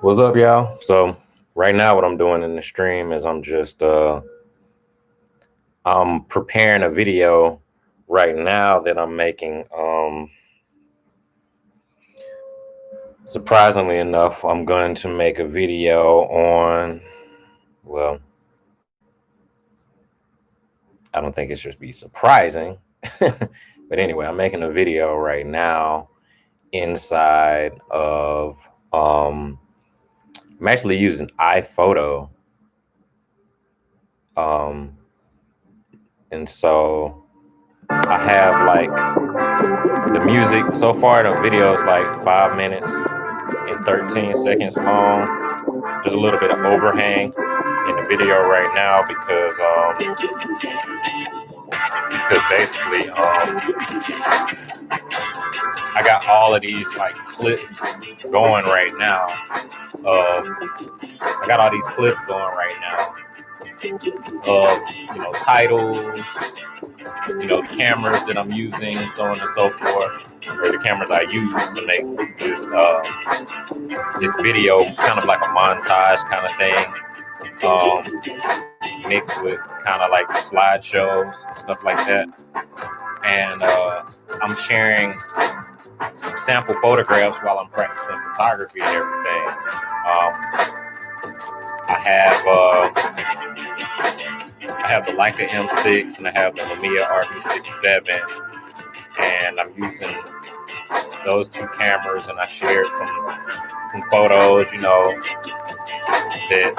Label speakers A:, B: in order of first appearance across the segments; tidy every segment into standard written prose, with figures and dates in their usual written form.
A: What's up, y'all? So right now what I'm doing in the stream is I'm preparing a video right now that I'm making. Surprisingly enough, I'm going to make a video on, well, I don't think it should be surprising. But anyway, I'm making a video right now inside of I'm actually using iPhoto. And so I have like the music so far. The video is like 5 minutes and 13 seconds long. There's a little bit of overhang in the video right now because basically I got all of these like clips going right now. I got all these clips going right now of titles, the cameras that I'm using, so on and so forth, or the cameras I use to make this video kind of like a montage kind of thing, mixed with kind of like slideshows and stuff like that. And I'm sharing some sample photographs while I'm practicing photography and everything. I have the Leica M6 and I have the Mamiya Rb67, and I'm using those two cameras, and I shared some photos, that,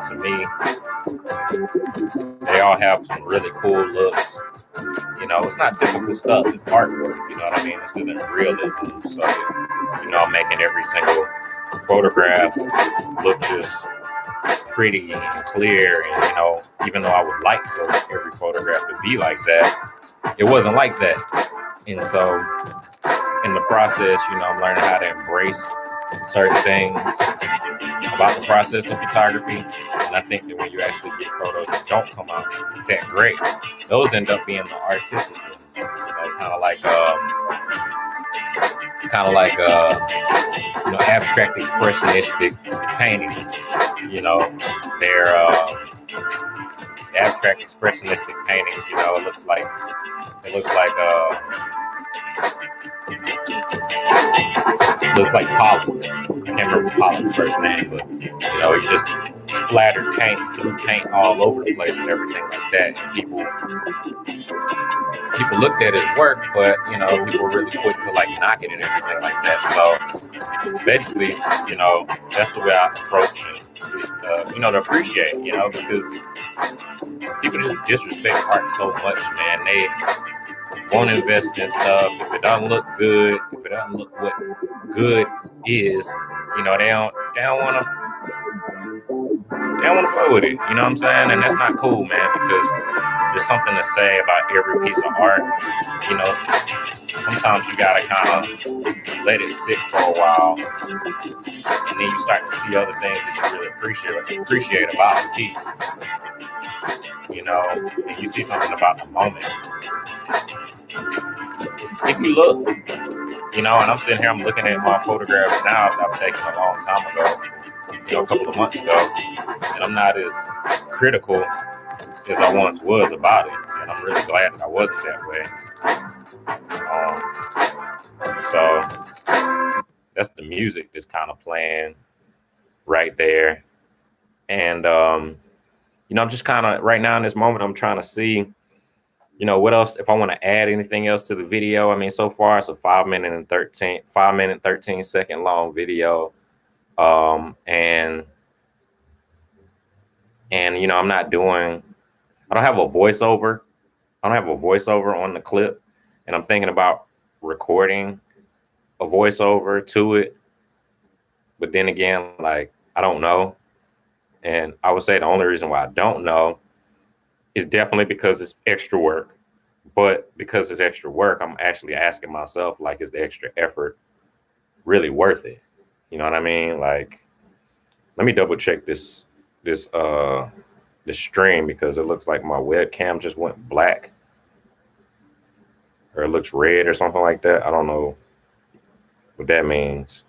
A: to me, they all have some really cool looks. It's not typical stuff, it's artwork, you know what I mean? This isn't realism, so, I'm making every single photograph look just pretty and clear, and, even though I would like for every photograph to be like that, it wasn't like that. And so, in the process, I'm learning how to embrace certain things about the process of photography. And I think that when you actually get photos that don't come out that great, those end up being the artistic ones. Kind of like abstract expressionistic paintings. They're abstract expressionistic paintings. It looks like Pollock. I can't remember Pollock's first name, but he just splattered paint all over the place and everything like that. And people looked at his work, but people were really quick to like knock it and everything like that. So basically, that's the way I approach it. Is, to appreciate, because people just disrespect art so much, man. They won't invest in stuff if it doesn't look good, if it doesn't look what good is. They don't want to fuck with it. You know what I'm saying? And that's not cool, man, because there's something to say about every piece of art. Sometimes you gotta kind of let it sit for a while, and then you start to see other things that you really appreciate about a piece. And you see something about the moment. If you look, and I'm sitting here, I'm looking at my photographs now that I've taken a long time ago, a couple of months ago, and I'm not as critical as I once was about it, and I'm really glad that I wasn't that way. So that's the music that's kind of playing right there, and I'm just kind of right now in this moment, I'm trying to see, what else, if I want to add anything else to the video. I mean, so far it's a 5 minute 13 second long video. And I don't have a voiceover. On the clip, and I'm thinking about recording a voiceover to it. But then again, like, I don't know. And I would say the only reason why I don't know is definitely because it's extra work. But because it's extra work, I'm actually asking myself, like, is the extra effort really worth it? You know what I mean? Like, let me double check this stream, because it looks like my webcam just went black, or it looks red or something like that. I don't know what that means.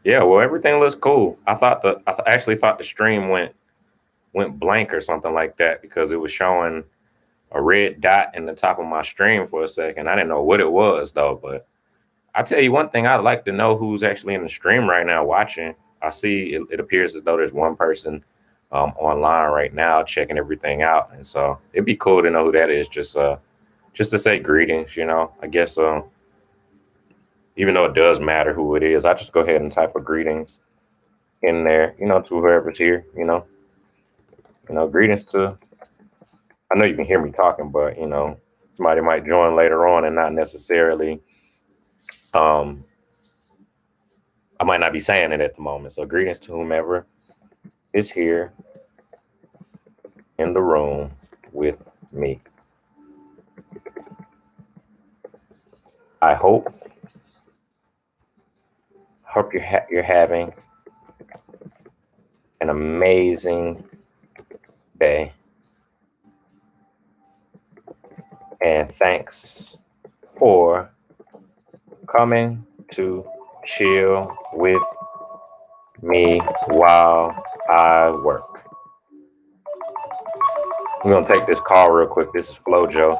A: Yeah, well, everything looks cool. Actually thought the stream went blank or something like that because it was showing a red dot in the top of my stream for a second. I didn't know what it was though, but I tell you one thing, I'd like to know who's actually in the stream right now watching. I see it appears as though there's one person online right now checking everything out, and so it'd be cool to know who that is. Just to say greetings, I guess even though it does matter who it is, I just go ahead and type a greetings in there, to whoever's here, greetings to. I know you can hear me talking, but somebody might join later on and not necessarily. Um, I might not be saying it at the moment. So greetings to whomever is here in the room with me. I hope you're having an amazing day. And thanks for coming to chill with me while I work. We're going to take this call real quick. This is Flojo.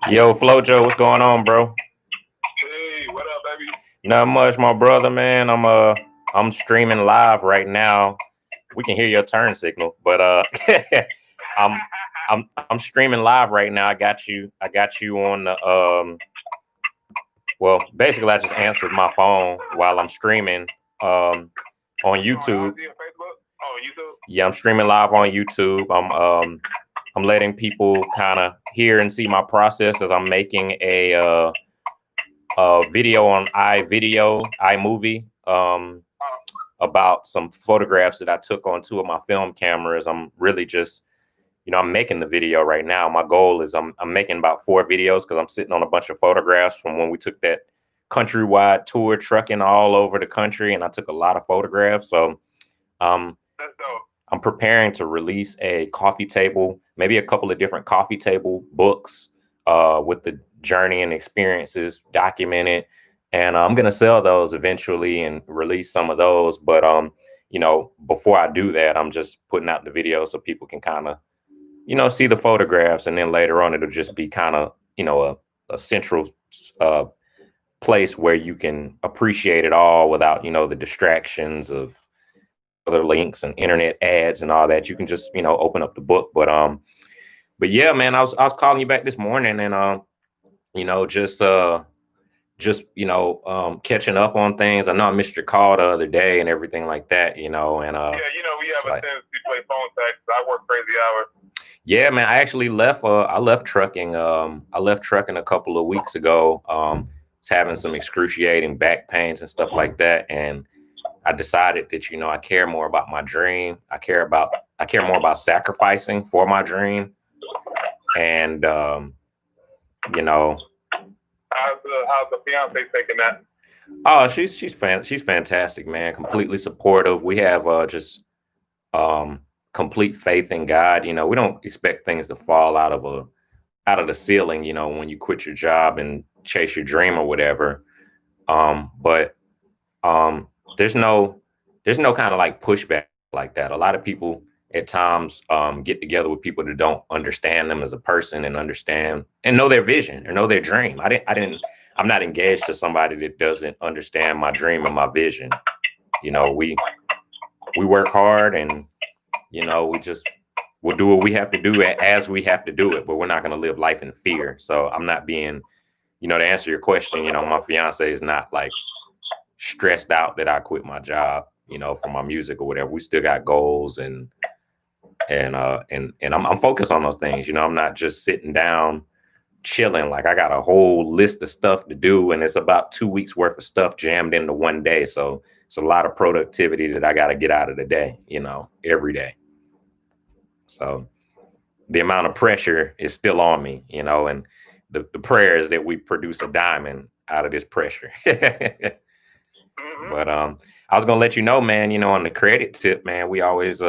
A: Yo, Flojo, what's going on, bro?
B: Hey, what up, baby?
A: Not much, my brother, man. I'm streaming live right now. We can hear your turn signal, but I'm streaming live right now. I got you on the well, basically I just answered my phone while I'm streaming on YouTube. Yeah, I'm streaming live on YouTube. I'm letting people kind of hear and see my process as I'm making a video on iMovie about some photographs that I took on 2 of my film cameras. I'm really just, I'm making the video right now. My goal is I'm making about 4 videos because I'm sitting on a bunch of photographs from when we took that countrywide tour trucking all over the country, and I took a lot of photographs. So I'm preparing to release a coffee table, maybe a couple of different coffee table books with the journey and experiences documented. And I'm going to sell those eventually and release some of those. But, before I do that, I'm just putting out the video so people can kind of, see the photographs. And then later on, it'll just be kind of, a central place where you can appreciate it all without, the distractions of other links and internet ads and all that. You can just, open up the book. But yeah, man, I was calling you back this morning and, catching up on things. I know I missed your call the other day and everything like that, and
B: we have a tendency to play phone tag. I work crazy hours.
A: Yeah, man, I actually left. I left trucking. I left trucking a couple of weeks ago. Was having some excruciating back pains and stuff like that, and I decided that I care more about my dream. I care more about sacrificing for my dream, and
B: How's the fiance taking that?
A: Oh, she's fantastic, man. Completely supportive. We have just complete faith in God. We don't expect things to fall out of the ceiling. When you quit your job and chase your dream or whatever. But there's no kind of like pushback like that. A lot of people at times get together with people that don't understand them as a person and understand and know their vision or know their dream. I'm not engaged to somebody that doesn't understand my dream and my vision. We work hard and we'll do what we have to do as we have to do it, but we're not going to live life in fear. So I'm not being, to answer your question, my fiance is not like stressed out that I quit my job, for my music or whatever. We still got goals and I'm focused on those things. I'm not just sitting down chilling. Like I got a whole list of stuff to do, and it's about 2 weeks worth of stuff jammed into one day. So it's a lot of productivity that I got to get out of the day, every day. So the amount of pressure is still on me, and the prayer is that we produce a diamond out of this pressure. But I was gonna let you know, man, on the credit tip, man, we always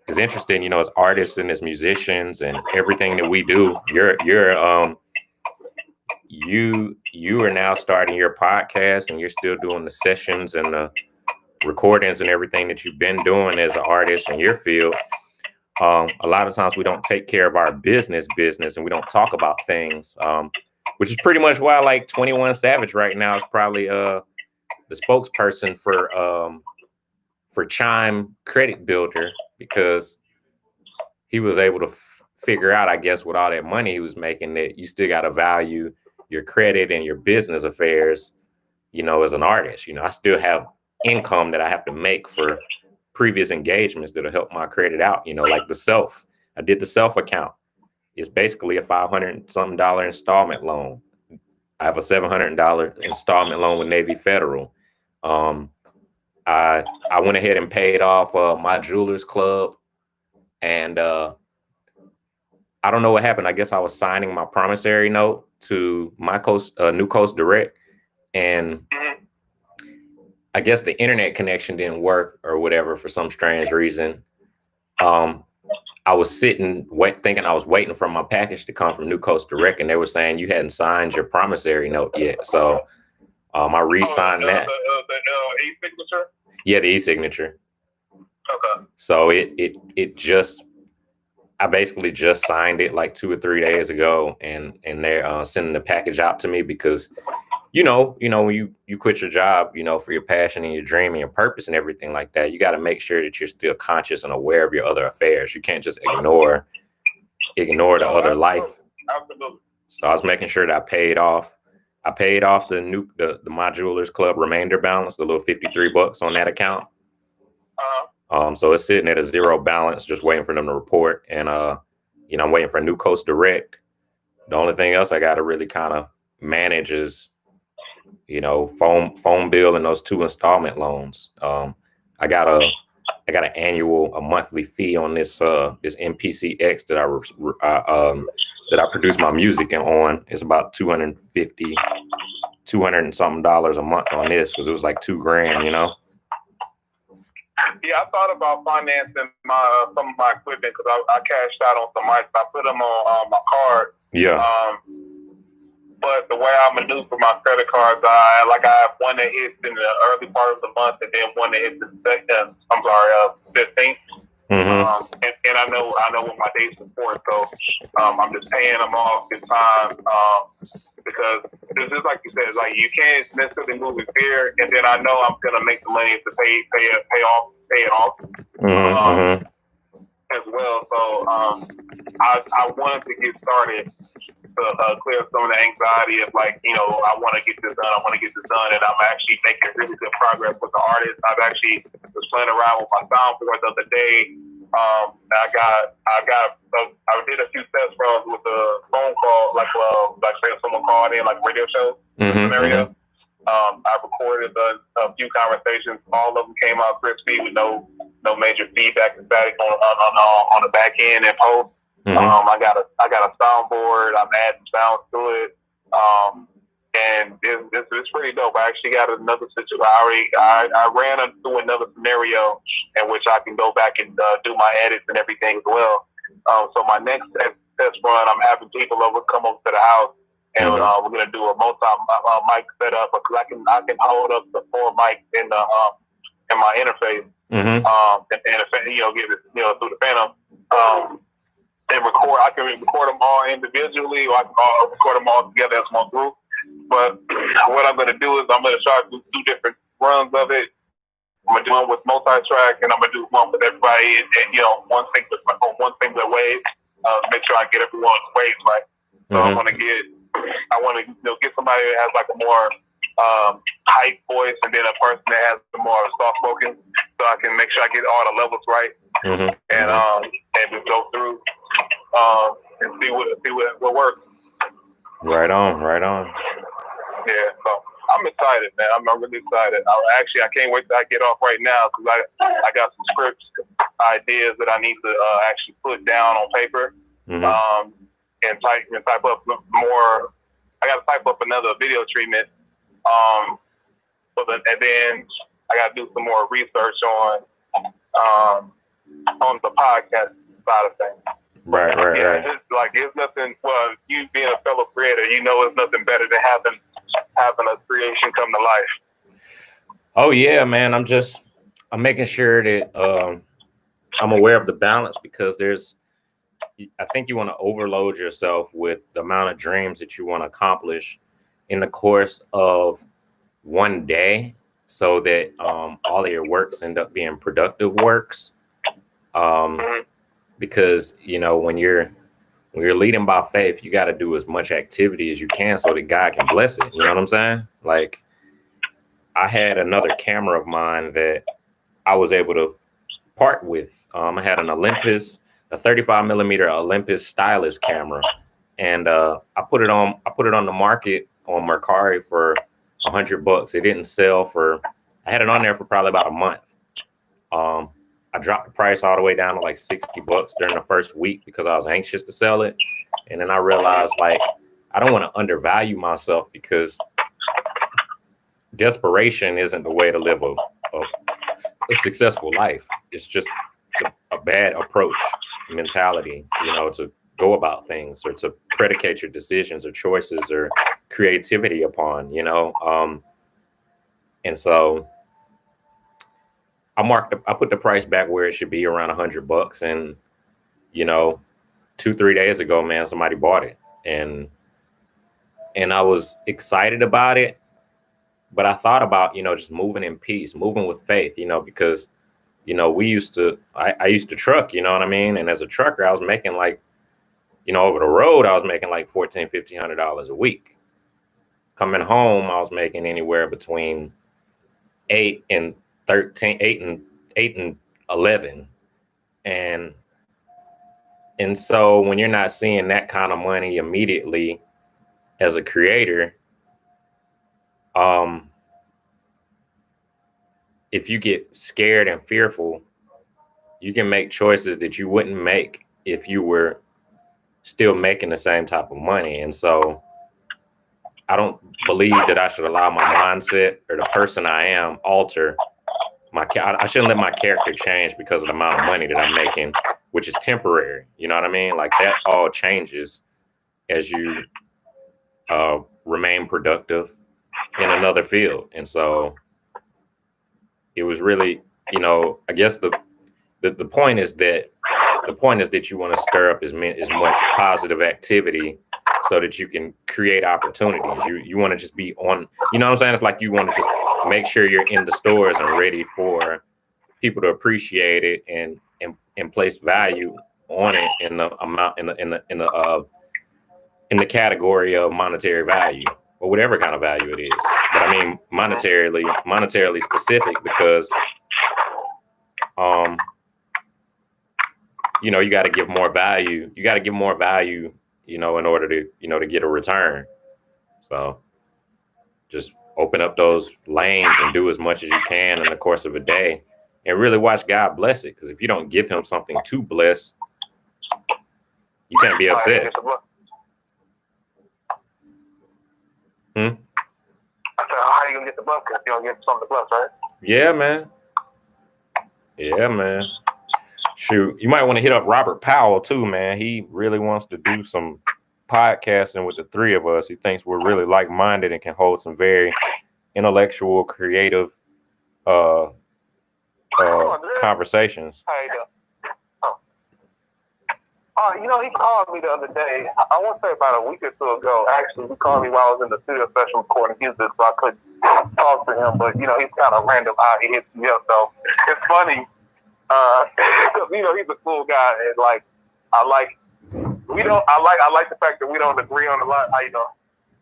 A: is interested, as artists and as musicians and everything that we do. you are now starting your podcast, and you're still doing the sessions and the recordings and everything that you've been doing as an artist in your field. A lot of times we don't take care of our business, and we don't talk about things, which is pretty much why like 21 Savage right now is probably the spokesperson for Chime Credit Builder, because he was able to figure out, I guess, with all that money he was making, that you still got to value your credit and your business affairs, you know, as an artist. You know, I still have income that I have to make for previous engagements that'll help my credit out, you know, like the Self. I did the Self account. It's basically a $500 something installment loan. I have a $700 installment loan with Navy Federal. I went ahead and paid off my Jewelers Club, and I don't know what happened. I guess I was signing my promissory note to my New Coast Direct, and I guess the internet connection didn't work or whatever for some strange reason. I was thinking I was waiting for my package to come from New Coast Direct, and they were saying you hadn't signed your promissory note yet. So I re-signed that.
B: The e-signature?
A: Yeah, the e-signature.
B: Okay.
A: So I basically just signed it like 2 or 3 days ago, and they're sending the package out to me because, you know, when you quit your job, you know, for your passion and your dream and your purpose and everything like that, you got to make sure that you're still conscious and aware of your other affairs. You can't just ignore the other life.
B: Absolutely.
A: So I was making sure that I paid off the My Jewelers Club remainder balance, the little $53 on that account. So it's sitting at a zero balance, just waiting for them to report. And you know, I'm waiting for New Coast Direct. The only thing else I got to really kind of manage is, you know, phone bill and those 2 installment loans. I got a monthly fee on this MPCX that I produce my music on. It's about $200 and something a month on this, because it was like $2,000, you know.
B: Yeah, I thought about financing some of my equipment, because I cashed out on some mics. I put them on my card.
A: Yeah.
B: But the way I maneuver my credit cards, I have one that hits in the early part of the month, and then one that hits in the 15th.
A: Mm-hmm.
B: And I know what my dates are for, so I'm just paying them off in time, because it's just like you said, it's like you can't necessarily move in fear, and then I know I'm gonna make the money to pay it off.
A: Mm-hmm.
B: As well. So I wanted to get started to clear some of the anxiety of, like, you know, I want to get this done, and I'm actually making really good progress with the artist. I've actually was playing around with my soundboard the other day. I did a few test runs with a phone call, like say if someone called in, like radio show scenario. I recorded a few conversations. All of them came out crispy with no major feedback and static on the back end and post. I got a soundboard. I'm adding sounds to it, and it's pretty dope. I actually got another situation. I ran through another scenario in which I can go back and do my edits and everything as well. So my next test run, I'm having people come over to the house, and we're gonna do a multi-mic setup, because I can hold up the 4 mics in my interface, and you know, give it, you know, through the Phantom. And record. I can record them all individually, or I can record them all together as one group. But what I'm going to do is I'm going to try to do 2 different runs of it. I'm going to do one with multi-track, and I'm going to do one with everybody, and you know, one singular wave. Make sure I get everyone's waves right. So I want to get somebody that has like a more high voice, and then a person that has more soft spoken, so I can make sure I get all the levels right, and just go through and see what works.
A: Right on.
B: Yeah, so I'm excited, man. I'm really excited. I can't wait till I get off right now, because I got some scripts, ideas that I need to actually put down on paper, and type up more. I got to type up another video treatment, and then I got to do some more research on the podcast side of things.
A: Right.
B: It's like it's nothing. Well, you being a fellow creator, you know, it's nothing better than having a creation come to life.
A: Oh yeah, man. I'm making sure that I'm aware of the balance, because I think you want to overload yourself with the amount of dreams that you want to accomplish in the course of one day, so that all of your works end up being productive works. Because when you're leading by faith, you got to do as much activity as you can so that God can bless it. You know what I'm saying? Like, I had another camera of mine that I was able to part with. I had an Olympus, a 35 millimeter Olympus stylus camera, and I put it on the market on Mercari for $100. It didn't sell for. I had it on there for probably about a month. I dropped the price all the way down to like $60 during the first week because I was anxious to sell it, and then I realized, like, I don't want to undervalue myself, because desperation isn't the way to live a successful life. It's just a bad approach mentality, to go about things, or to predicate your decisions or choices or creativity upon, and so I put the price back where it should be, around $100. And 2-3 days ago, man, somebody bought it, and I was excited about it. But I thought about, just moving in peace, moving with faith, because, I used to truck, you know what I mean? And as a trucker, I was making like, over the road, I was making like $1,400-$1,500 a week. Coming home, I was making anywhere between 8 and 11. And so when you're not seeing that kind of money immediately as a creator, if you get scared and fearful, you can make choices that you wouldn't make if you were still making the same type of money. And so I don't believe that I should allow my mindset or the person I am alter I shouldn't let my character change because of the amount of money that I'm making, which is temporary. You know what I mean? Like, that all changes as you remain productive in another field. And so it was really, I guess the point is that you want to stir up as much positive activity so that you can create opportunities. You want to just be on, you know what I'm saying? It's like you want to just make sure you're in the stores and ready for people to appreciate it and place value on it in the amount in the category of monetary value, or whatever kind of value it is. But I mean monetarily specific, because you got to give more value. You got to give more value, in order to, to get a return. So just open up those lanes and do as much as you can in the course of a day, and really watch God bless it. Because if you don't give him something to bless, you can't be upset.
B: I said, how are you gonna get the bless if you don't get something to bless, right?
A: Yeah, man. Shoot, you might want to hit up Robert Powell too, man. He really wants to do some podcasting with the three of us. He thinks we're really like-minded and can hold some very intellectual, creative conversations.
B: How you doing? He called me the other day. I want to say about a week or two ago. Actually, he called me while I was in the studio session recording music, so I couldn't talk to him. But he's kind of random how he hits me up. So it's funny, because he's a cool guy, and like I like the fact that we don't agree on a lot. How you doing?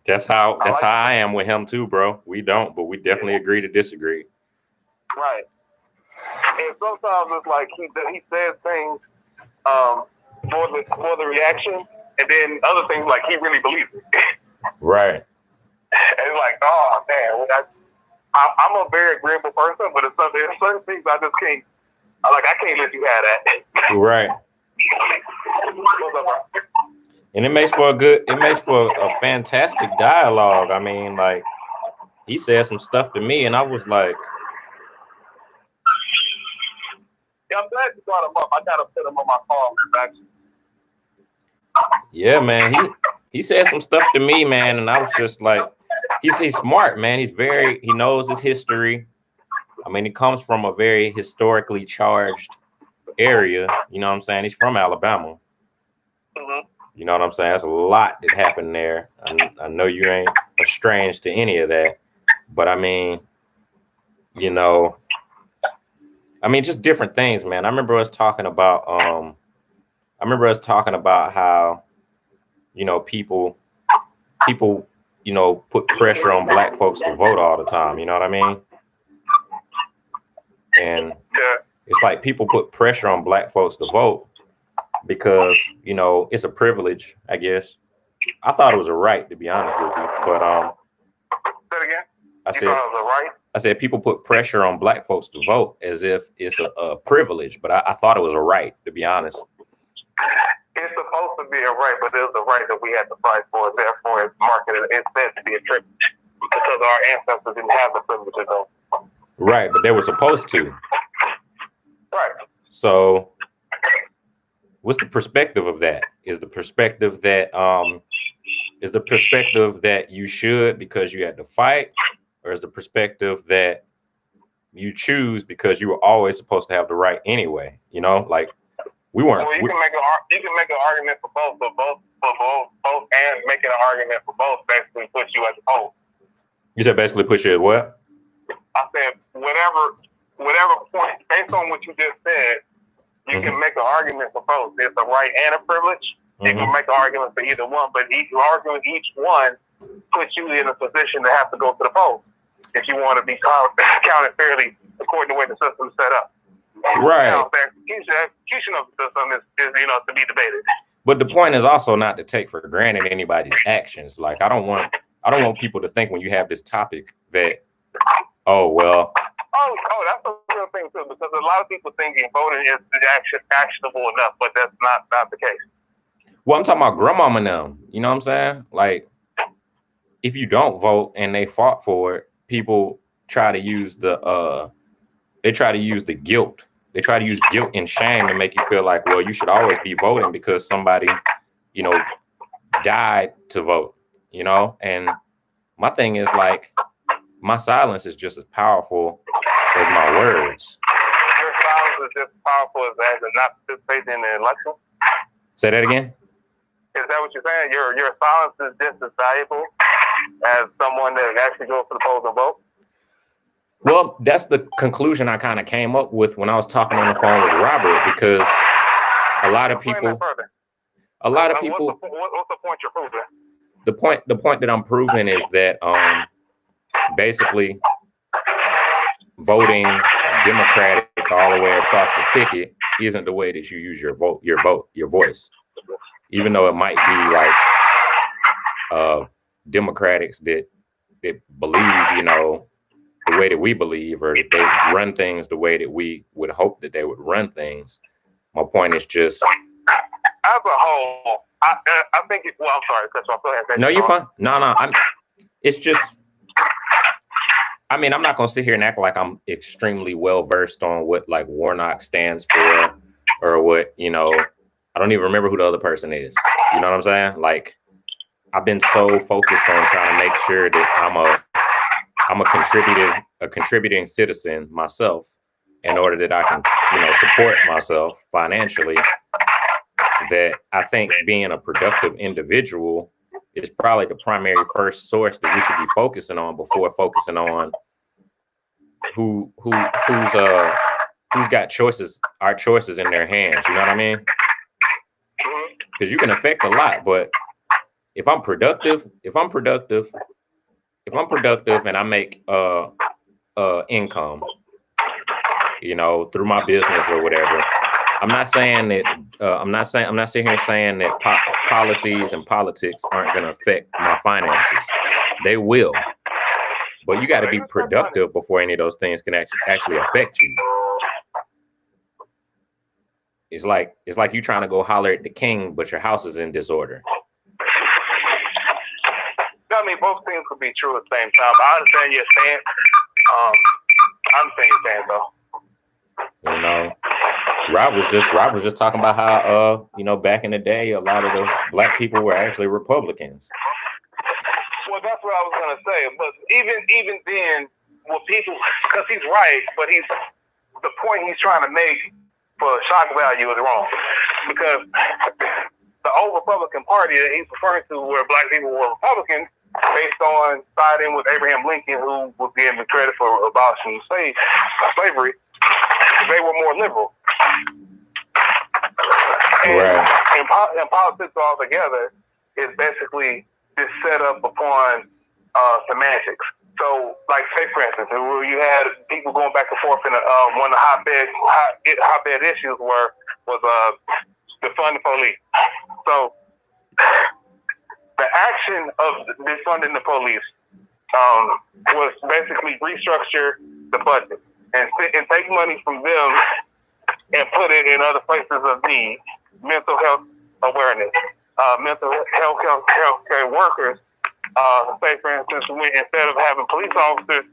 A: That's how I am with him too, bro. We don't, but we definitely agree to disagree.
B: Right. And sometimes it's like he says things for the reaction, and then other things like he really believes it.
A: Right.
B: And it's like, oh man, I'm a very agreeable person, but it's certain things I just can't. I can't let you have that.
A: Right. And it makes for a fantastic dialogue. I mean, like, he said some stuff to me, and I was like,
B: yeah, I'm glad you brought him up. I gotta put him on my phone, actually.
A: Yeah, man. He said some stuff to me, man, and I was just like, he's smart, man. He knows his history. I mean, he comes from a very historically charged area. You know what I'm saying? He's from Alabama.
B: Mm-hmm.
A: You know what I'm saying? There's a lot that happened there. I know you ain't estranged to any of that, but I mean, you know, just different things, man. I remember us talking about how, you know, people, you know, put pressure on black folks to vote all the time. You know what I mean? And it's like people put pressure on black folks to vote because, you know, it's a privilege, I guess. I thought it was a right, to be honest with you. But
B: say it again.
A: I said it was a right? I said people put pressure on black folks to vote as if it's a privilege, but I thought it was a right, to be honest.
B: It's supposed to be a right, but it's a right that we had to fight for. Therefore, it's marketed. It's said to be a privilege because our ancestors didn't have the privilege of those.
A: Right, but they were supposed to.
B: Right.
A: So, what's the perspective of that? Is the perspective that you should because you had to fight, or is the perspective that you choose because you were always supposed to have the right anyway? You know, like we weren't.
B: Well, you can make an argument for both, and making an argument for both basically puts you at the pole.
A: You said basically push you at what?
B: I said whatever point based on what you just said, you can make an argument for both. It's a right and a privilege. You can make an argument for either one, but each one puts you in a position to have to go to the polls if you want to be counted fairly according to the way the system's set up.
A: Right.
B: Now, the execution of the system is to be debated.
A: But the point is also not to take for granted anybody's actions. Like I don't want people to think when you have this topic that, oh,
B: that's a real thing too, because a lot of people thinking voting is actionable enough, but that's not the case.
A: Well, I'm talking about grandmama now. You know what I'm saying? Like, if you don't vote and they fought for it, people try to use the guilt. They try to use guilt and shame to make you feel like, well, you should always be voting because somebody, you know, died to vote, you know? And my thing is like, my silence is just as powerful as my words.
B: Your silence is just as powerful as not participating in the election?
A: Say that again?
B: Is that what you're saying? Your silence is just as valuable as someone that actually goes to the polls and vote?
A: Well, that's the conclusion I kind of came up with when I was talking on the phone with Robert, because a lot of people.
B: What's the point you're proving?
A: The point that I'm proving is that basically voting Democratic all the way across the ticket isn't the way that you use your voice. Even though it might be like Democrats that believe, you know, the way that we believe, or that they run things the way that we would hope that they would run things. My point is just,
B: as a whole, I think. Well, I'm sorry, go ahead.
A: No, you're fine. No. It's just. I mean, I'm not gonna sit here and act like I'm extremely well versed on what like Warnock stands for, or what, you know. I don't even remember who the other person is. You know what I'm saying? Like, I've been so focused on trying to make sure that I'm a contributing citizen myself, in order that I can, you know, support myself financially, that I think being a productive individual is probably the primary first source that we should be focusing on before focusing on who's got our choices in their hands. You know what I mean? Because you can affect a lot, but if I'm productive and I make income, you know, through my business or whatever, I'm not sitting here saying that policies and politics aren't going to affect my finances. They will, but you got to be productive before any of those things can actually affect you. It's like you trying to go holler at the king, but your house is in disorder.
B: I mean, both things could be true at the same time. I understand your stance. I understand your stance, though.
A: You know, Rob was just talking about how back in the day a lot of the black people were actually Republicans.
B: Well, that's what I was gonna say. But even then, well, people, because he's right, but the point he's trying to make for shock value is wrong, because the old Republican Party that he's referring to, where black people were Republicans, based on siding with Abraham Lincoln, who was given the credit for abolishing slavery, they were more liberal. And politics altogether is basically just set up upon semantics. So, like, say for instance, where you had people going back and forth in one of the hotbed issues was defund the police. So, the action of defunding the police was basically restructure the budget and take money from them and put it in other places of need. Mental health awareness, mental health care workers. Say, for instance, instead of having police officers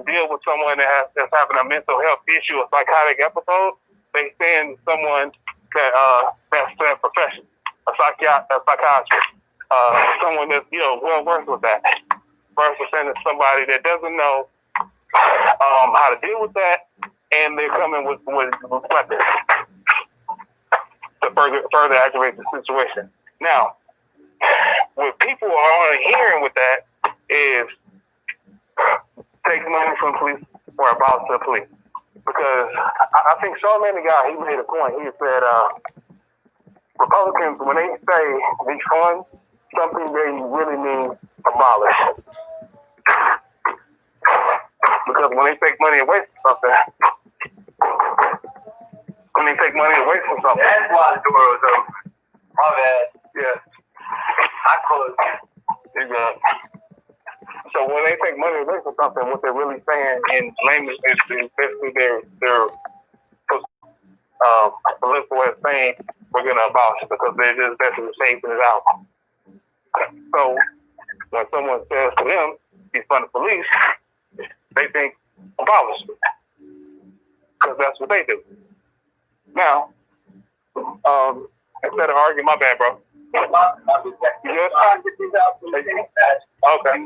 B: deal with someone that's having a mental health issue, a psychotic episode, they send someone that's that profession, a psychiatrist, someone that's well versed with that, versus sending somebody that doesn't know how to deal with that, and they're coming with weapons to further aggravate the situation. Now, what people are hearing with that is take money from police or abolish the police. Because I think Charlamagne the guy, he made a point. He said Republicans, when they say defund something, they really mean abolish. Because when they take money away from something, that's why the door was open. My bad. Yeah. I closed it. So when they take money away from something, what they're really saying in language is basically their political way of saying we're going to abolish it, because they're just basically shaping it out. So when someone says to them, defund the police, they think abolish it, because that's what they do. Now, instead of arguing, my bad, bro. You good? Okay.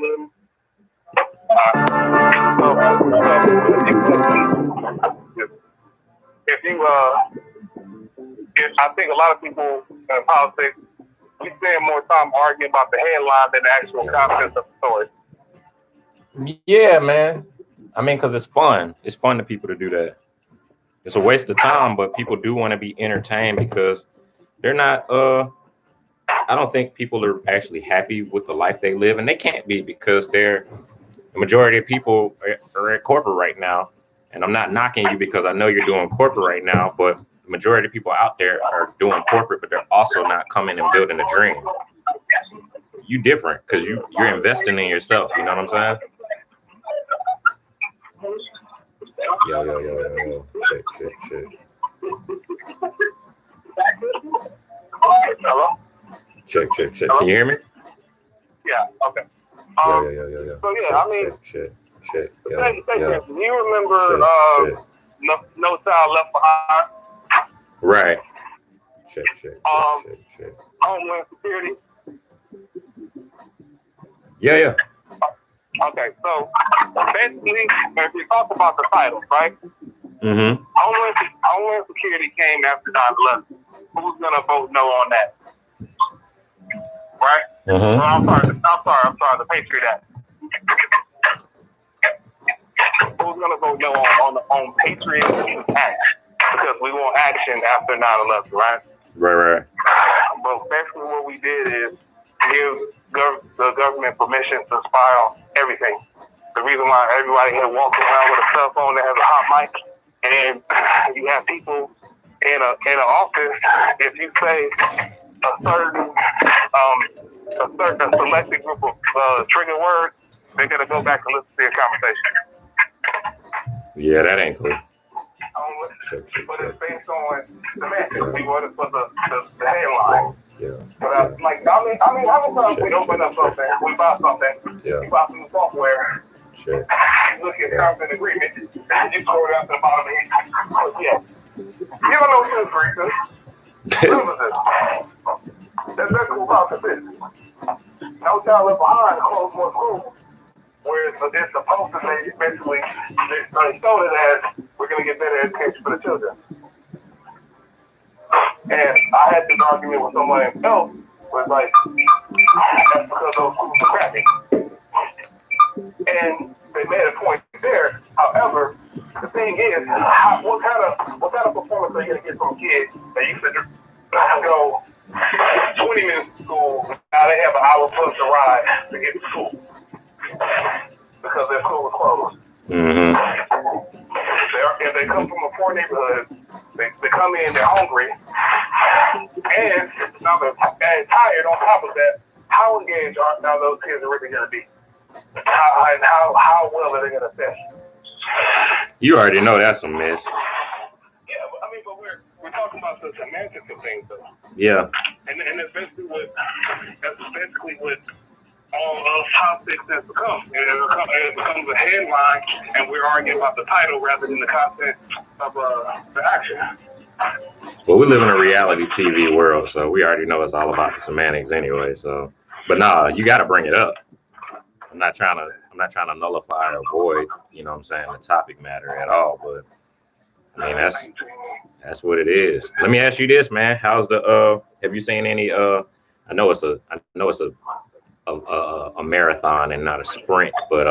B: I think a lot of people in politics, we spend more time arguing about the headline than the actual contents of the story.
A: Yeah, man. I mean, because it's fun. It's fun to people to do that. It's a waste of time, but people do want to be entertained because they're not. I don't think people are actually happy with the life they live, and they can't be, because the majority of people are at corporate right now. And I'm not knocking you, because I know you're doing corporate right now, but the majority of people out there are doing corporate, but they're also not coming and building a dream. You different, because you're investing in yourself. You know what I'm saying? Yo. Check.
B: Hello?
A: Check. Hello? Can you hear me?
B: Yeah, okay.
A: Yeah.
B: So, yeah, I mean,
A: Check.
B: Do you remember No Child Left Behind?
A: Right. Check.
B: Homeland Security?
A: Yeah.
B: Okay, so basically, if you talk about the titles, right?
A: Mm-hmm.
B: Homeland Security came after 9/11. Who's gonna vote no on that? Right?
A: Mm-hmm.
B: Well, I'm sorry, the Patriot Act. Who's gonna vote no on Patriot Act? Because we want action after 9/11, right?
A: Right.
B: But basically what we did is give the government permission to spy on everything. The reason why everybody here walks around with a cell phone that has a hot mic, and you have people in an office, if you say a certain selected group of trigger words, they're gonna go back and listen to your conversation.
A: Yeah, that ain't cool.
B: But it's based on semantics. We want to put the headline.
A: Yeah.
B: But I mean, how many times we open up something, we buy something, you buy some software, you look at terms and agreement, you scroll down to the bottom of it. Yeah. You don't know who's reason. Remember this. That's cool about this. No child left behind, close more school. Where it's supposed to be basically, they showed it as we're going to get better education for the children. And I had this argument with someone else, was like, that's because those schools are crappy. And they made a point there. However, the thing is, what kind of performance are you going to get from kids that used to go 20 minutes to school, now they have an hour plus to ride to get to school because their school was closed.
A: Mm-hmm.
B: If they come from a poor neighborhood, they come in, they're hungry, and now they're tired on top of that. How engaged are now those kids are really going to be? How well are they going to fit?
C: You already know that's a miss.
B: Yeah, but we're talking about the semantics of things, though.
C: Yeah.
B: And that's basically what all of how success becomes. It becomes a headline, and we're arguing about the title rather than the content of the action.
C: Well, we live in a reality TV world, so we already know it's all about the semantics anyway. So, but nah, you got to bring it up. I'm not trying to nullify or avoid, you know what I'm saying, the topic matter at all. But I mean, that's what it is. Let me ask you this, man. How's the have you seen any I know it's a marathon and not a sprint, but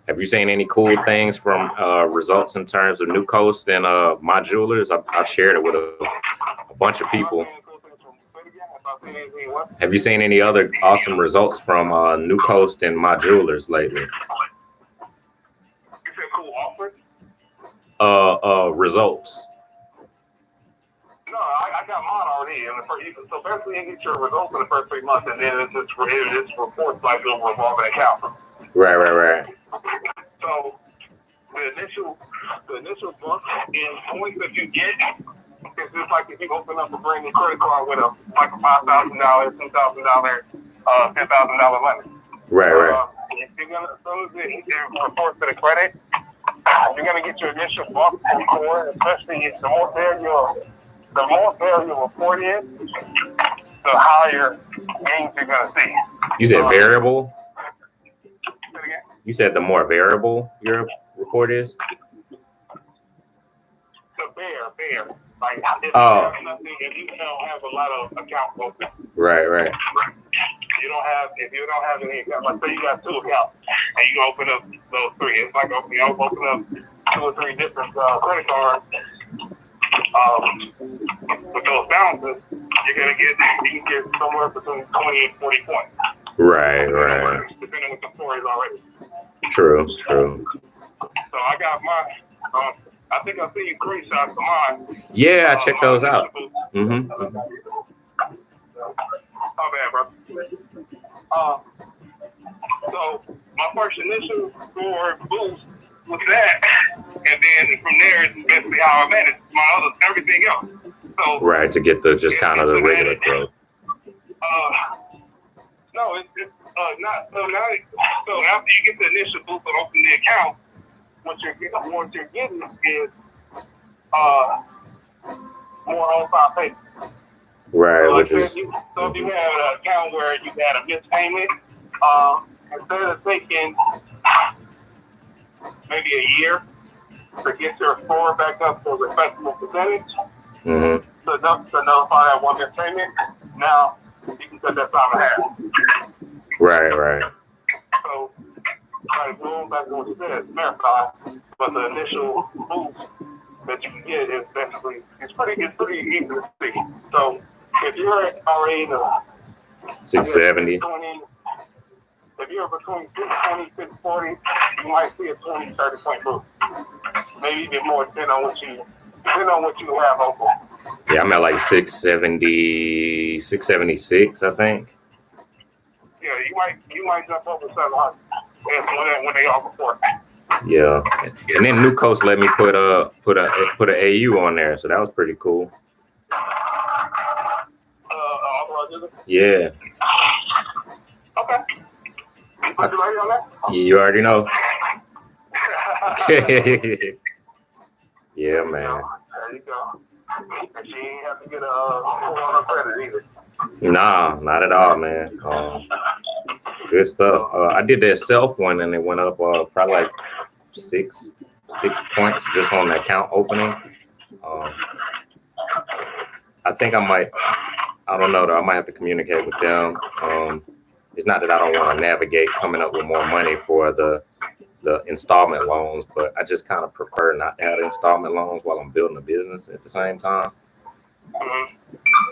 C: have you seen any cool things from results in terms of New Coast and My Jewelers? I've shared it with a bunch of people. Have you seen any other awesome results from New Coast and My Jewelers lately?
B: You said cool offers?
C: Results.
B: No, I got mine already. So basically, you get your results in the first 3 months, and then it's reports like a revolving account.
C: Right.
B: So the initial book is points that you get. It's just like if you open up a brand new credit card with a $5,000, $2,000, $10,000 limit.
C: Right.
B: If you're gonna, as soon as it reports to the credit, you're gonna get your initial buck before, especially the more fair your report is, the higher gains you're gonna see.
C: You said variable? You said the more variable your report is?
B: The bear. Like if you have nothing, if you don't have a lot of accounts open.
C: Right.
B: If you don't have any accounts, like say you got 2 accounts and you open up those 3. It's like open up 2 or 3 different credit cards. With those balances, you can get somewhere between 20 and 40 points.
C: Right.
B: Depending on what the story is already.
C: True.
B: So I got mine. I think I see you screenshots of mine.
C: Yeah, I checked those out.
B: My bad, bro. So my first initial score boost was that, and then from there it's basically how I managed everything else. So
C: right, to get the just kind of the regular growth.
B: No, it's not. So after you get the initial boost and open the account, what you're getting is more on-time payments.
C: Right, which is.
B: So if you had an account where you had a missed payment, instead of taking maybe a year to get your score back up to a respectable percentage, to notify that one missed payment, now you can cut that time in half.
C: Right.
B: So, going back to what you said, marathon, but the initial boost that you can get is basically it's pretty easy to see. So if you're already in the
C: 670,
B: if you're between 620, 640, you might see a 20, 30 point boost. Maybe even more depending on what you have open.
C: Yeah, I'm at like 670, 676, I think.
B: Yeah, you might jump over 700 when they all report.
C: Yeah, and then New Coast let me put a AU on there, so that was pretty cool. Yeah.
B: Okay. You put your lady on that?
C: You already know. Yeah, man.
B: There you go. And she ain't have to get a full on her credit either.
C: Nah, not at all, man. Good stuff. I did that self one and it went up probably like six points just on the account opening. I think I don't know though. I might have to communicate with them. It's not that I don't want to navigate coming up with more money for the installment loans, but I just kind of prefer not to have the installment loans while I'm building a business at the same time.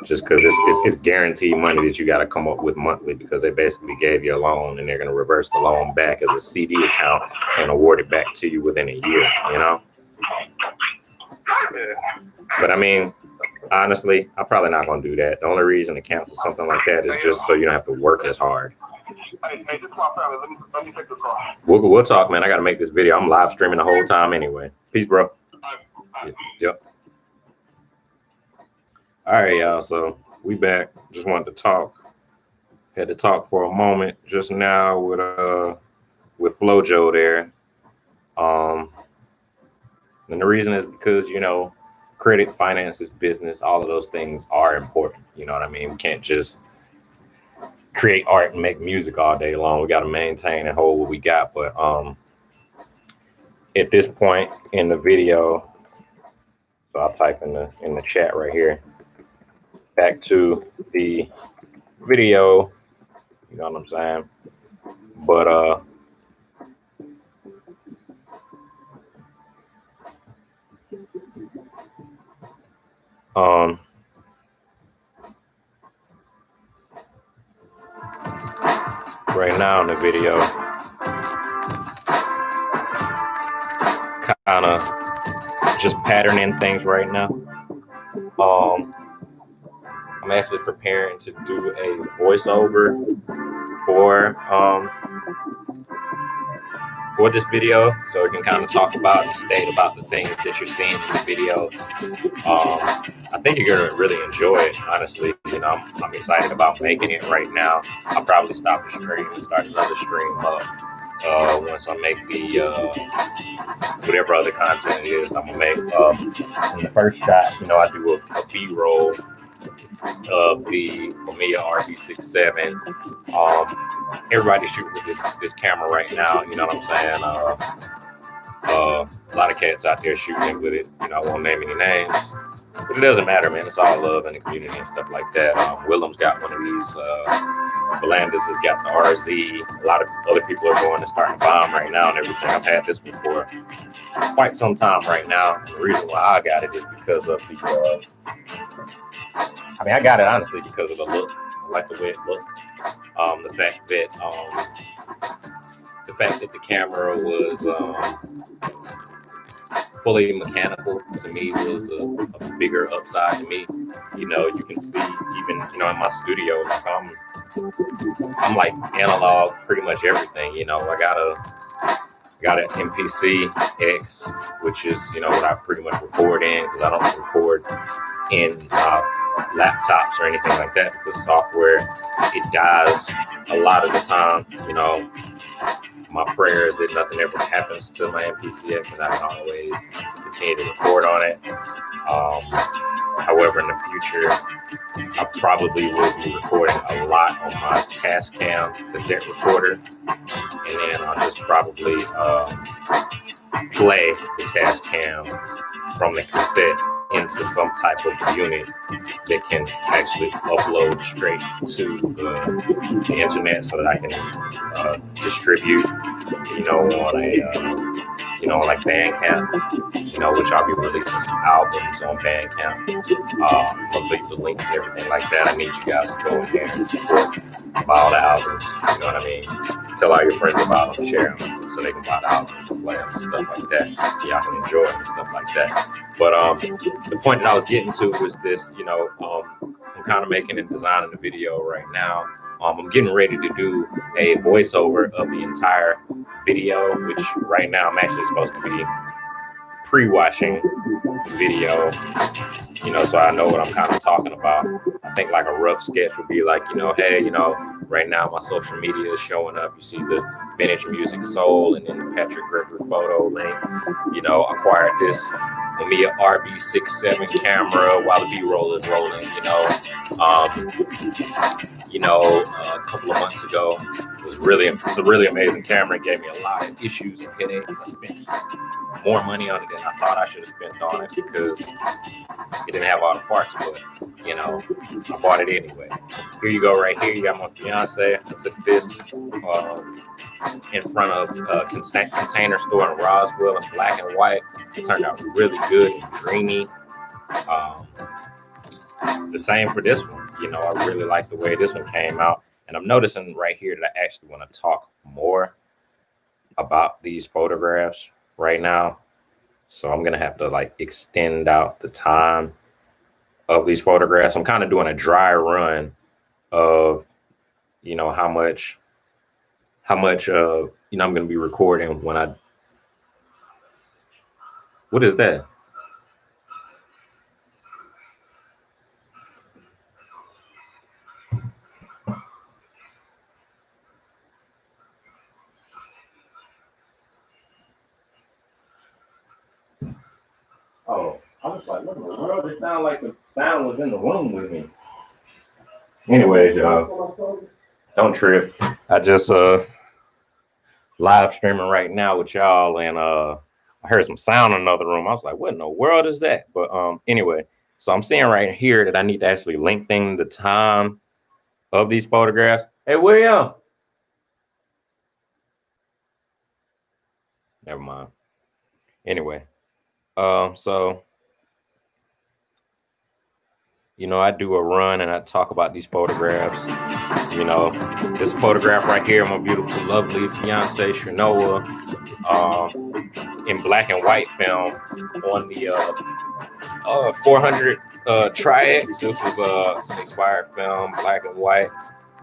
C: Just because it's guaranteed money that you got to come up with monthly, because they basically gave you a loan and they're going to reverse the loan back as a CD account and award it back to you within a year, you know? But I mean, honestly, I'm probably not going to do that. The only reason to cancel something like that is just so you don't have to work as hard.
B: Hey, this is my family. Let me take this call.
C: We'll talk, man. I got to make this video. I'm live streaming the whole time anyway. Peace, bro. Yep. All right, y'all. So we back. Just wanted to talk. Had to talk for a moment just now with Flojo there. And the reason is because, you know, credit, finances, business, all of those things are important. You know what I mean? We can't just create art and make music all day long. We got to maintain and hold what we got. But at this point in the video, so I'll type in the chat right here. Back to the video, you know what I'm saying? But right now in the video, kind of just patterning things right now. I'm actually preparing to do a voiceover for this video, so we can kind of talk about and state about the things that you're seeing in the video. I think you're gonna really enjoy it, honestly. You know, I'm excited about making it right now. I'll probably stop the stream and start another stream up once I make the whatever other content it is I'm gonna make. In the first shot, you know, I do a B-roll of the Mamiya Rb67. Everybody's shooting with this camera right now, you know what I'm saying? A lot of cats out there shooting it with it. You know, I won't name any names, but it doesn't matter, man. It's all love in the community and stuff like that. Willem's got one of these. Belandis has got the RZ. A lot of other people are going and starting to buy them right now and everything. I've had this one for quite some time right now. The reason why I got it is because of the I got it honestly because of the look. I like the way it looked. The fact that the camera was fully mechanical to me was a bigger upside to me. You know, you can see even, you know, in my studio, like I'm like analog pretty much everything. You know, I got an MPC X, which is, you know, what I pretty much record in, because I don't record in laptops or anything like that, because software, it dies a lot of the time. You know, my prayer is that nothing ever happens to my MPC X, and I can always continue to record on it. However, in the future, I probably will be recording a lot on my Tascam cassette recorder, and then I'll just probably play the Tascam from the cassette into some type of unit that can actually upload straight to the internet, so that I can distribute, you know, on a you know, like Bandcamp, you know, which I'll be releasing some albums on Bandcamp. I'll leave the links and everything like that. I need you guys to go in there and support, buy all the albums, you know what I mean? Tell all your friends about them, share them, so they can buy the albums and play them and stuff like that. Y'all can enjoy it and stuff like that. But the point that I was getting to was this, you know, I'm kind of making and designing the video right now. I'm getting ready to do a voiceover of the entire video, which right now I'm actually supposed to be pre-watching the video, you know, so I know what I'm kind of talking about. I think like a rough sketch would be like, you know, hey, you know, right now my social media is showing up. You see the Vintage Music Soul and then the Patrick Gregory photo link, you know, acquired this Mamiya Rb67 camera while the B-roll is rolling. A couple of months ago, it's a really amazing camera. It gave me a lot of issues and headaches. I spent more money on it than I thought I should have spent on it because it didn't have all the parts, but I bought it anyway. Here you go, right here. You got my fiance. I took this in front of a container store in Roswell in black and white. It turned out really good and dreamy. The same for this one. I really like the way this one came out. And I'm noticing right here that I actually want to talk more about these photographs right now. So I'm going to have to extend out the time of these photographs. I'm kind of doing a dry run of, how much I'm going to be recording when what is that? Oh, I was like, what in the world? It sounded like the sound was in the room with me. Anyways, y'all, don't trip. I just live streaming right now with y'all, and I heard some sound in another room. I was like, what in the world is that? But anyway, so I'm seeing right here that I need to actually lengthen the time of these photographs. Hey, William. Never mind. Anyway, so I do a run and I talk about these photographs. This photograph right here, my beautiful, lovely fiance, Shanoa, in black and white film on the 400 Tri-X. This was an expired film, black and white.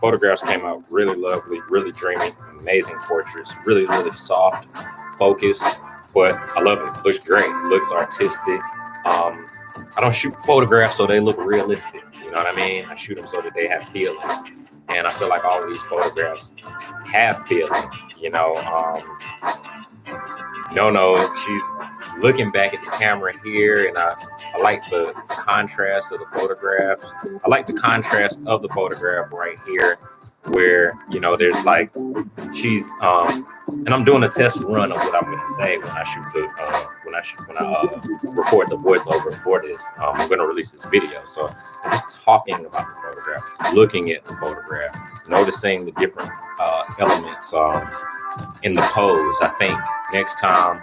C: Photographs came out really lovely, really dreamy, amazing portraits, really, really soft, focused, but I love it. It looks great. It looks artistic. I don't shoot photographs so they look realistic. You know what I mean? I shoot them so that they have feeling. And I feel like all of these photographs have feeling. No, she's looking back at the camera here, and I like the contrast of the photographs. I like the contrast of the photograph right here, where there's she's and I'm doing a test run of what I'm going to say when I shoot when I record the voiceover for this. I'm going to release this video, so I'm just talking about the photograph, looking at the photograph, noticing the different elements in the pose. I think next time,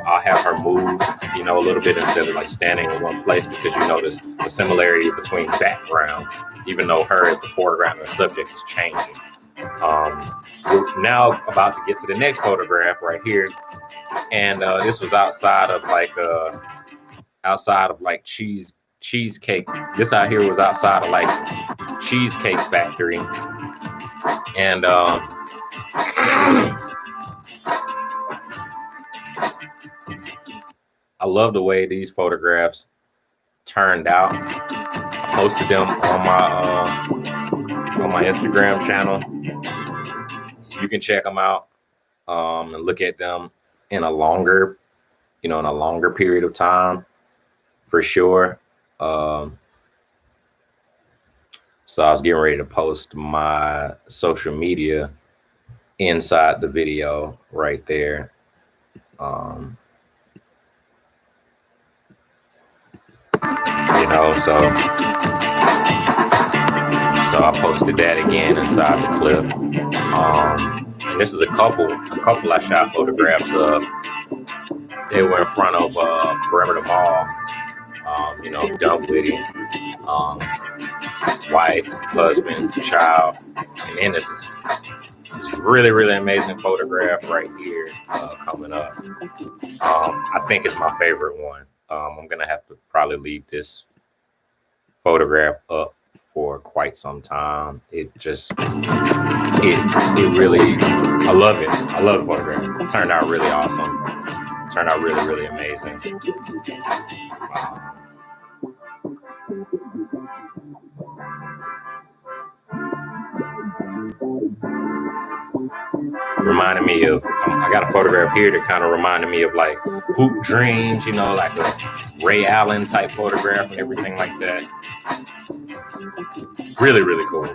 C: I'll have her move, a little bit instead of standing in one place, because you notice the similarity between background, even though her as the foreground and the subject is changing. We're now about to get to the next photograph right here, and this was outside of cheesecake. This out here was outside of Cheesecake Factory, and I love the way these photographs turned out. I posted them on my Instagram channel. You can check them out and look at them in a longer period of time, for sure. So I was getting ready to post my social media inside the video right there. So I posted that again inside the clip. And this is a couple I shot photographs of. They were in front of Perimeter Mall. Dunwoody, wife, husband, child, and then this really, really amazing photograph right here coming up. I think it's my favorite one. I'm gonna have to probably leave this photograph up for quite some time. It really, I love it. I love the photograph. It turned out really awesome. It turned out really, really amazing. reminded me of, I got a photograph here that kind of reminded me of like Hoop Dreams, you know, like a Ray Allen type photograph and everything like that. Really, really cool.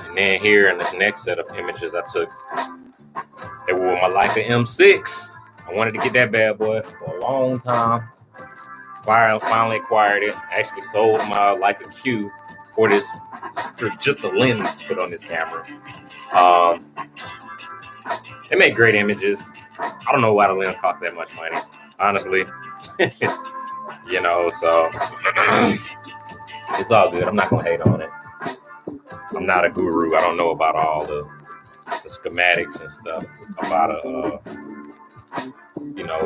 C: And then here in this next set of images I took, they were with my Leica M6. I wanted to get that bad boy for a long time. Finally acquired it. Actually sold my Leica Q for just the lens to put on this camera. They make great images. I don't know why the lens costs that much money, honestly. You know, so it's all good. I'm not gonna hate on it. I'm not a guru. I don't know about all the schematics and stuff about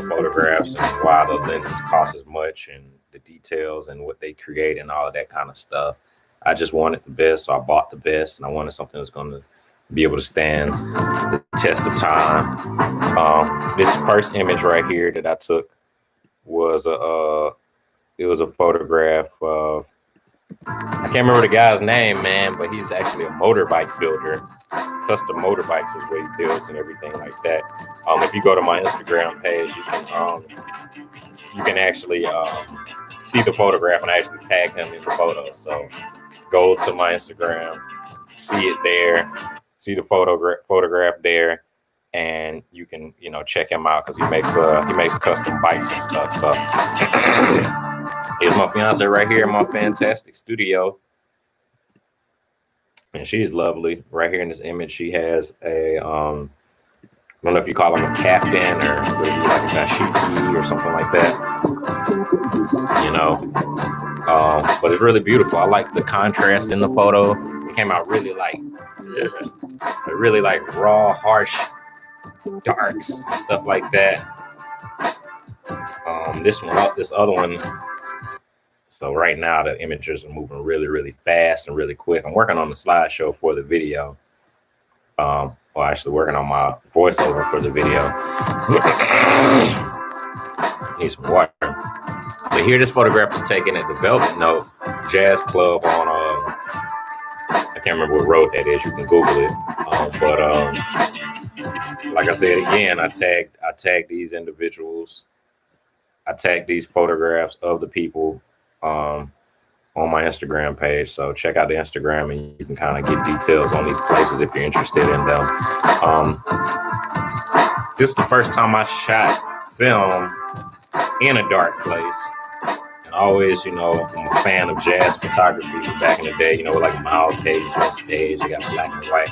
C: photographs and why the lenses cost as much and the details and what they create and all of that kind of stuff. I just wanted the best, so I bought the best, and I wanted something that's going to be able to stand the test of time. This first image right here that I took was a photograph of, I can't remember the guy's name, man, but he's actually a motorbike builder. Custom motorbikes is what he builds and everything like that. If you go to my Instagram page, you can actually see the photograph and actually tag him in the photo. So go to my Instagram, see it there, see the photograph there, and you can check him out because he makes custom bikes and stuff. So here's my fiance right here in my fantastic studio. And she's lovely. Right here in this image, she has a, I don't know if you call him a captain or like a dashiki or something like that. But it's really beautiful. I like the contrast in the photo. It came out really like raw, harsh darks and stuff like that. This other one. So right now the images are moving really, really fast and really quick. I'm working on the slideshow for the video. Actually working on my voiceover for the video. Need some water. But here this photograph was taken at the Velvet Note Jazz Club on, I can't remember what road that is. You can Google it. Like I said again, I tagged these individuals. I tagged these photographs of the people on my Instagram page. So check out the Instagram and you can kind of get details on these places if you're interested in them. This is the first time I shot film in a dark place. And always, I'm a fan of jazz photography back in the day, like Miles Davis on stage. You got black and white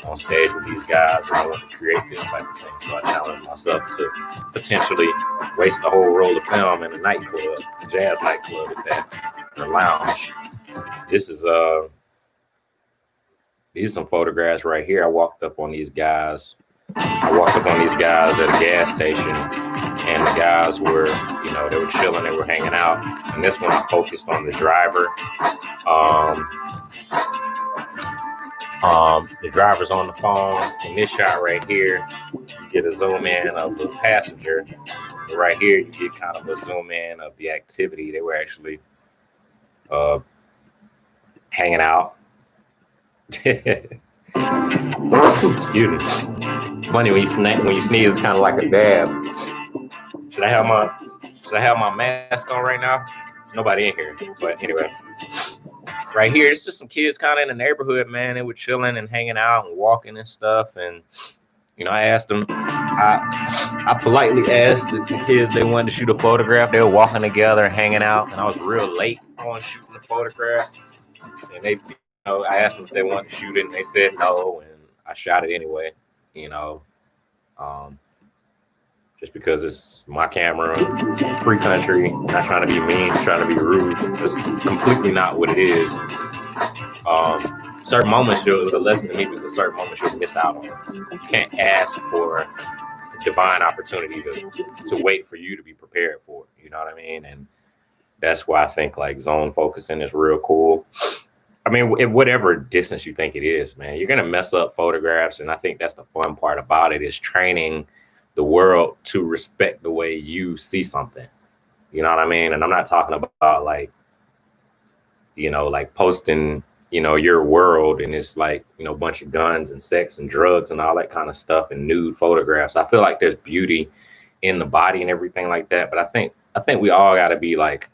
C: on stage with these guys, and I want to create this type of thing. So I challenged myself to potentially waste a whole roll of film in a nightclub, a jazz nightclub at that, in a lounge. These are some photographs right here. I walked up on these guys at a gas station, and the guys were, they were chilling, they were hanging out. And this one I focused on the driver. The driver's on the phone. In this shot right here, you get a zoom in of the passenger. And right here, you get kind of a zoom in of the activity. They were actually hanging out. Excuse me. Funny when you sneeze, it's kind of like a dab. Should I have my mask on right now? There's nobody in here, but anyway. Right here, it's just some kids kind of in the neighborhood, man. They were chilling and hanging out and walking and stuff. And, I asked them, I politely asked the kids if they wanted to shoot a photograph. They were walking together, hanging out. And I was real late on shooting the photograph. And they, I asked them if they wanted to shoot it, and they said no. And I shot it anyway, just because it's my camera, free country, not trying to be mean, trying to be rude. That's completely not what it is. Certain moments, it was a lesson to me because certain moments you'll miss out on. You can't ask for a divine opportunity to wait for you to be prepared for it. You know what I mean? And that's why I think like zone focusing is real cool. I mean, at whatever distance you think it is, man, you're gonna mess up photographs, and I think that's the fun part about it, is training the world to respect the way you see something. You know what I mean? And I'm not talking about like, like posting, your world and it's like, a bunch of guns and sex and drugs and all that kind of stuff and nude photographs. I feel like there's beauty in the body and everything like that. But I think we all got to be like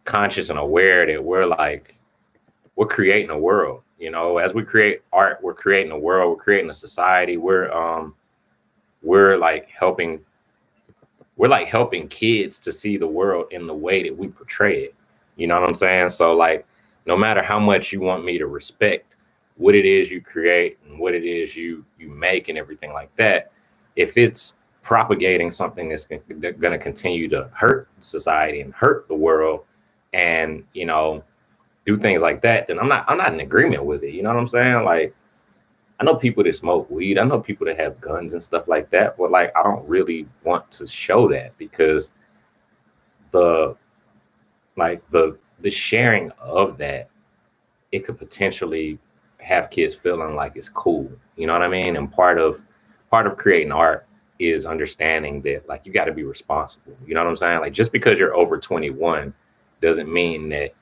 C: conscious and aware that we're creating a world. As we create art, we're creating a world, we're creating a society. We're like helping kids to see the world in the way that we portray it. You know what I'm saying? So like, no matter how much you want me to respect what it is you create and what it is you make and everything like that, if it's propagating something that's going to continue to hurt society and hurt the world and, do things like that, then I'm not in agreement with it. You know what I'm saying? Like, I know people that smoke weed. I know people that have guns and stuff like that. But like, I don't really want to show that because the sharing of that, it could potentially have kids feeling like it's cool. You know what I mean? And part of creating art is understanding that like you got to be responsible. You know what I'm saying? Like just because you're over 21 doesn't mean that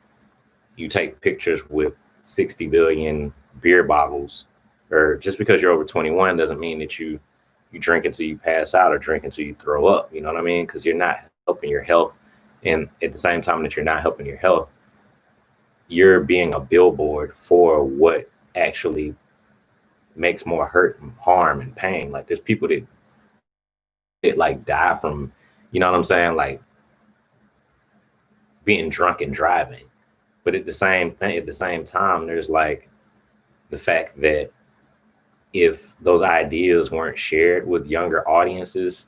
C: you take pictures with 60 billion beer bottles, or just because you're over 21 doesn't mean that you drink until you pass out or drink until you throw up. You know what I mean? Because you're not helping your health. And at the same time that you're not helping your health, you're being a billboard for what actually makes more hurt and harm and pain. Like there's people that like die from, you know what I'm saying? Like being drunk and driving. But at the same time, there's like the fact that if those ideas weren't shared with younger audiences,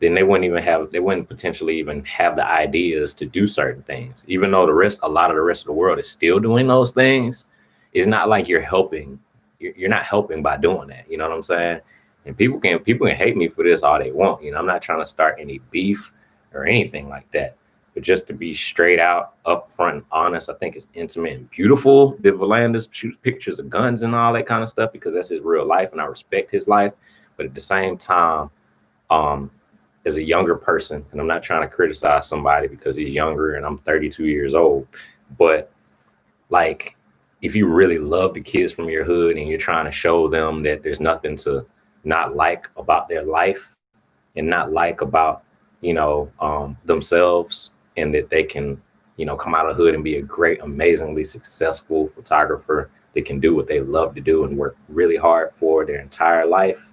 C: then they wouldn't potentially even have the ideas to do certain things. Even though a lot of the rest of the world is still doing those things, it's not like you're helping. You're not helping by doing that. You know what I'm saying? And people can hate me for this all they want. I'm not trying to start any beef or anything like that. But just to be straight out, upfront, and honest, I think it's intimate and beautiful that Volandis shoots pictures of guns and all that kind of stuff because that's his real life, and I respect his life. But at the same time, as a younger person, and I'm not trying to criticize somebody because he's younger and I'm 32 years old, but like, if you really love the kids from your hood and you're trying to show them that there's nothing to not like about their life and not like about, themselves, and that they can, come out of hood and be a great, amazingly successful photographer that can do what they love to do and work really hard for their entire life,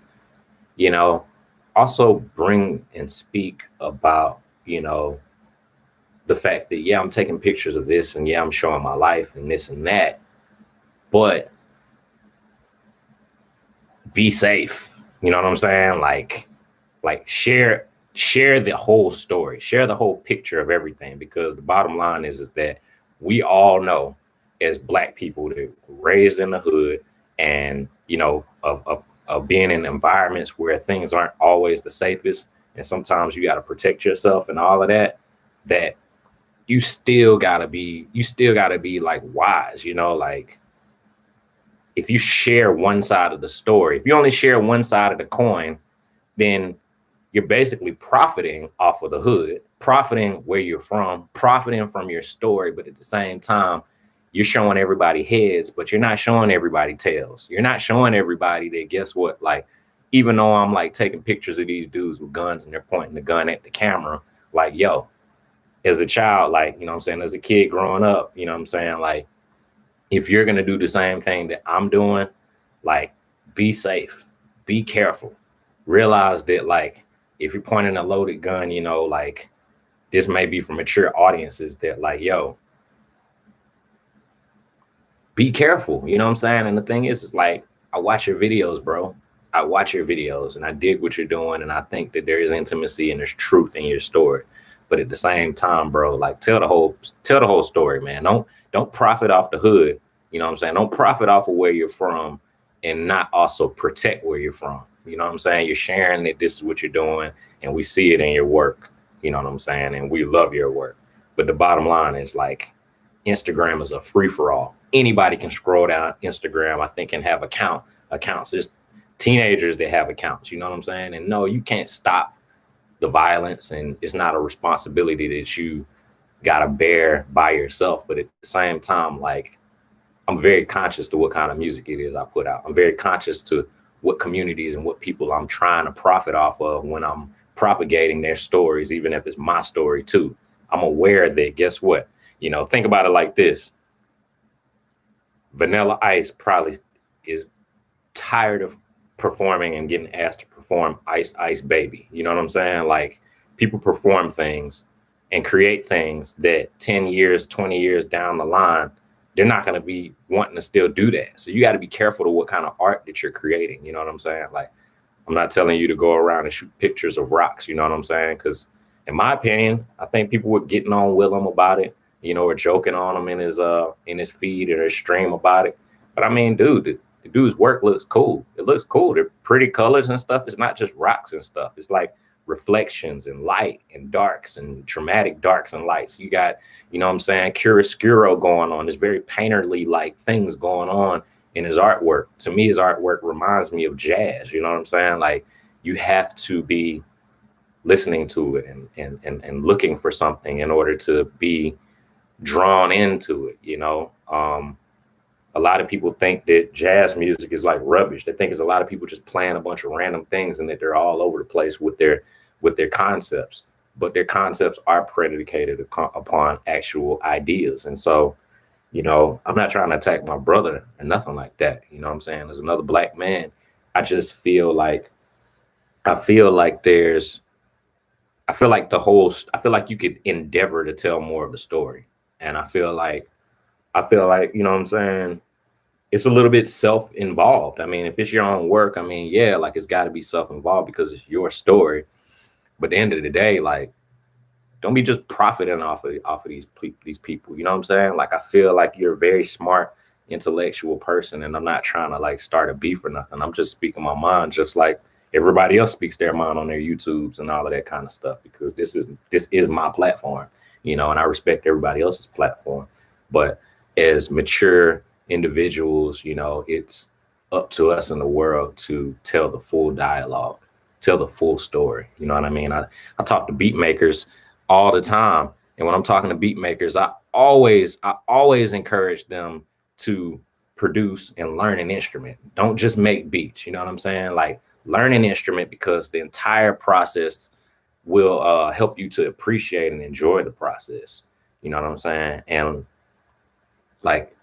C: also bring and speak about, the fact that, yeah, I'm taking pictures of this and yeah, I'm showing my life and this and that, but be safe. You know what I'm saying? Like share the whole story, share the whole picture of everything, because the bottom line is that we all know as Black people that were raised in the hood and, of being in environments where things aren't always the safest. And sometimes you got to protect yourself and all of that, that you still gotta be like wise, like if you share one side of the story, if you only share one side of the coin, then you're basically profiting off of the hood, profiting where you're from, profiting from your story. But at the same time, you're showing everybody heads, but you're not showing everybody tails. You're not showing everybody that, guess what? Like, even though I'm like taking pictures of these dudes with guns and they're pointing the gun at the camera, like, yo, as a child, like, you know what I'm saying, as a kid growing up, you know what I'm saying? Like, if you're going to do the same thing that I'm doing, like, be safe, be careful, realize that, like, if you're pointing a loaded gun, like, this may be for mature audiences that, like, yo, be careful. You know what I'm saying? And the thing is like, I watch your videos, bro. I watch your videos and I dig what you're doing. And I think that there is intimacy and there's truth in your story. But at the same time, bro, like, tell the whole story, man. Don't profit off the hood. You know what I'm saying? Don't profit off of where you're from and not also protect where you're from. You know what I'm saying? You're sharing that this is what you're doing and we see it in your work. You know what I'm saying? And we love your work. But the bottom line is, like, Instagram is a free for all. anybody can scroll down Instagram, I think, and have accounts. There's teenagers that have accounts, you know what I'm saying? And no, you can't stop the violence, and it's not a responsibility that you gotta bear by yourself. But at the same time, like, I'm very conscious to what kind of music it is I put out. I'm very conscious to what communities and what people I'm trying to profit off of when I'm propagating their stories, even if it's my story too. I'm aware that, guess what? You know, think about it like this. Vanilla Ice probably is tired of performing and getting asked to perform Ice Ice Baby. You know what I'm saying? Like, people perform things and create things that 10 years, 20 years down the line, they're not going to be wanting to still do that. So you got to be careful to what kind of art that you're creating. You know what I'm saying? Like, I'm not telling you to go around and shoot pictures of rocks. You know what I'm saying? Because in my opinion, I think people were getting on with him about it, you know, or joking on him in his feed or his stream about it. But I mean, dude, the dude's work looks cool. It looks cool. They're pretty colors and stuff. It's not just rocks and stuff. It's like reflections and light and darks and dramatic darks and lights. You got, you know what I'm saying, chiaroscuro going on. There's very painterly like things going on in his artwork. To me, his artwork reminds me of jazz. You know what I'm saying? Like, you have to be listening to it and looking for something in order to be drawn into it, you know. A lot of people think that jazz music is like rubbish. They think it's a lot of people just playing a bunch of random things and that they're all over the place with their concepts. But their concepts are predicated upon actual ideas. And so, you know, I'm not trying to attack my brother or nothing like that. You know what I'm saying? As another black man, I just feel like there's, I feel like you could endeavor to tell more of the story. And I feel like, you know what I'm saying, it's a little bit self-involved. I mean, if it's your own work, I mean, yeah, like, it's got to be self-involved because it's your story. But at the end of the day, like, don't be just profiting off of these people. You know what I'm saying? Like, I feel like you're a very smart, intellectual person, and I'm not trying to like start a beef or nothing. I'm just speaking my mind, just like everybody else speaks their mind on their YouTubes and all of that kind of stuff, because this is my platform, you know, and I respect everybody else's platform. But as mature individuals, you know, it's up to us in the world to tell the full dialogue, tell the full story. You know what I mean? I talk to beat makers all the time. And when I'm talking to beat makers, I always encourage them to produce and learn an instrument. Don't just make beats. You know what I'm saying? Like, learn an instrument, because the entire process will help you to appreciate and enjoy the process. You know what I'm saying? And like,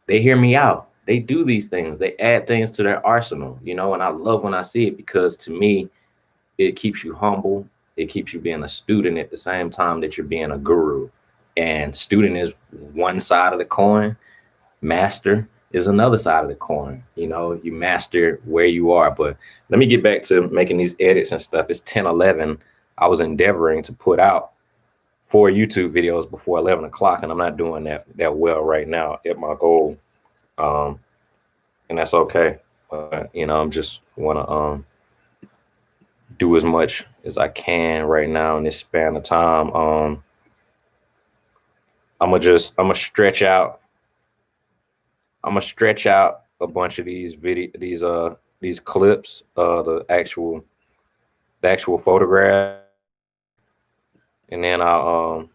C: they hear me out. They do these things. They add things to their arsenal, you know, and I love when I see it, because to me, it keeps you humble. It keeps you being a student at the same time that you're being a guru. And student is one side of the coin. Master is another side of the coin. You know, you master where you are. But let me get back to making these edits and stuff. It's 10:11. I was endeavoring to put out 4 YouTube videos before 11 o'clock, and I'm not doing that well right now at my goal. And that's okay. But, you know, I'm just want to do as much as I can right now in this span of time. I'm gonna stretch out a bunch of these clips, the actual photograph, and then I'll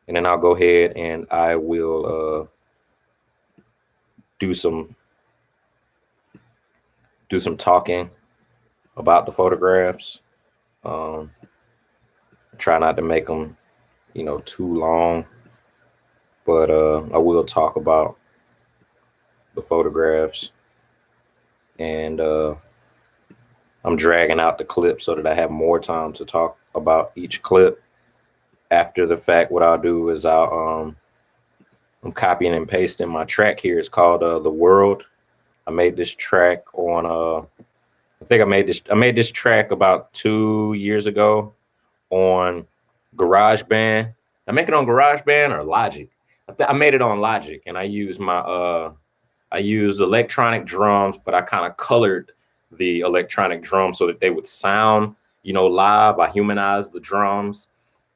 C: go ahead and I will do some talking about the photographs. Try not to make them, you know, too long, but I will talk about the photographs, and I'm dragging out the clip so that I have more time to talk about each clip. After the fact, what I'll do is I'm copying and pasting my track here. It's called The World. I made this track on I think I made this track about 2 years ago on GarageBand. I make it on GarageBand or Logic. I made it on Logic, and I use electronic drums, but I kind of colored the electronic drums so that they would sound, you know, live. I humanized the drums,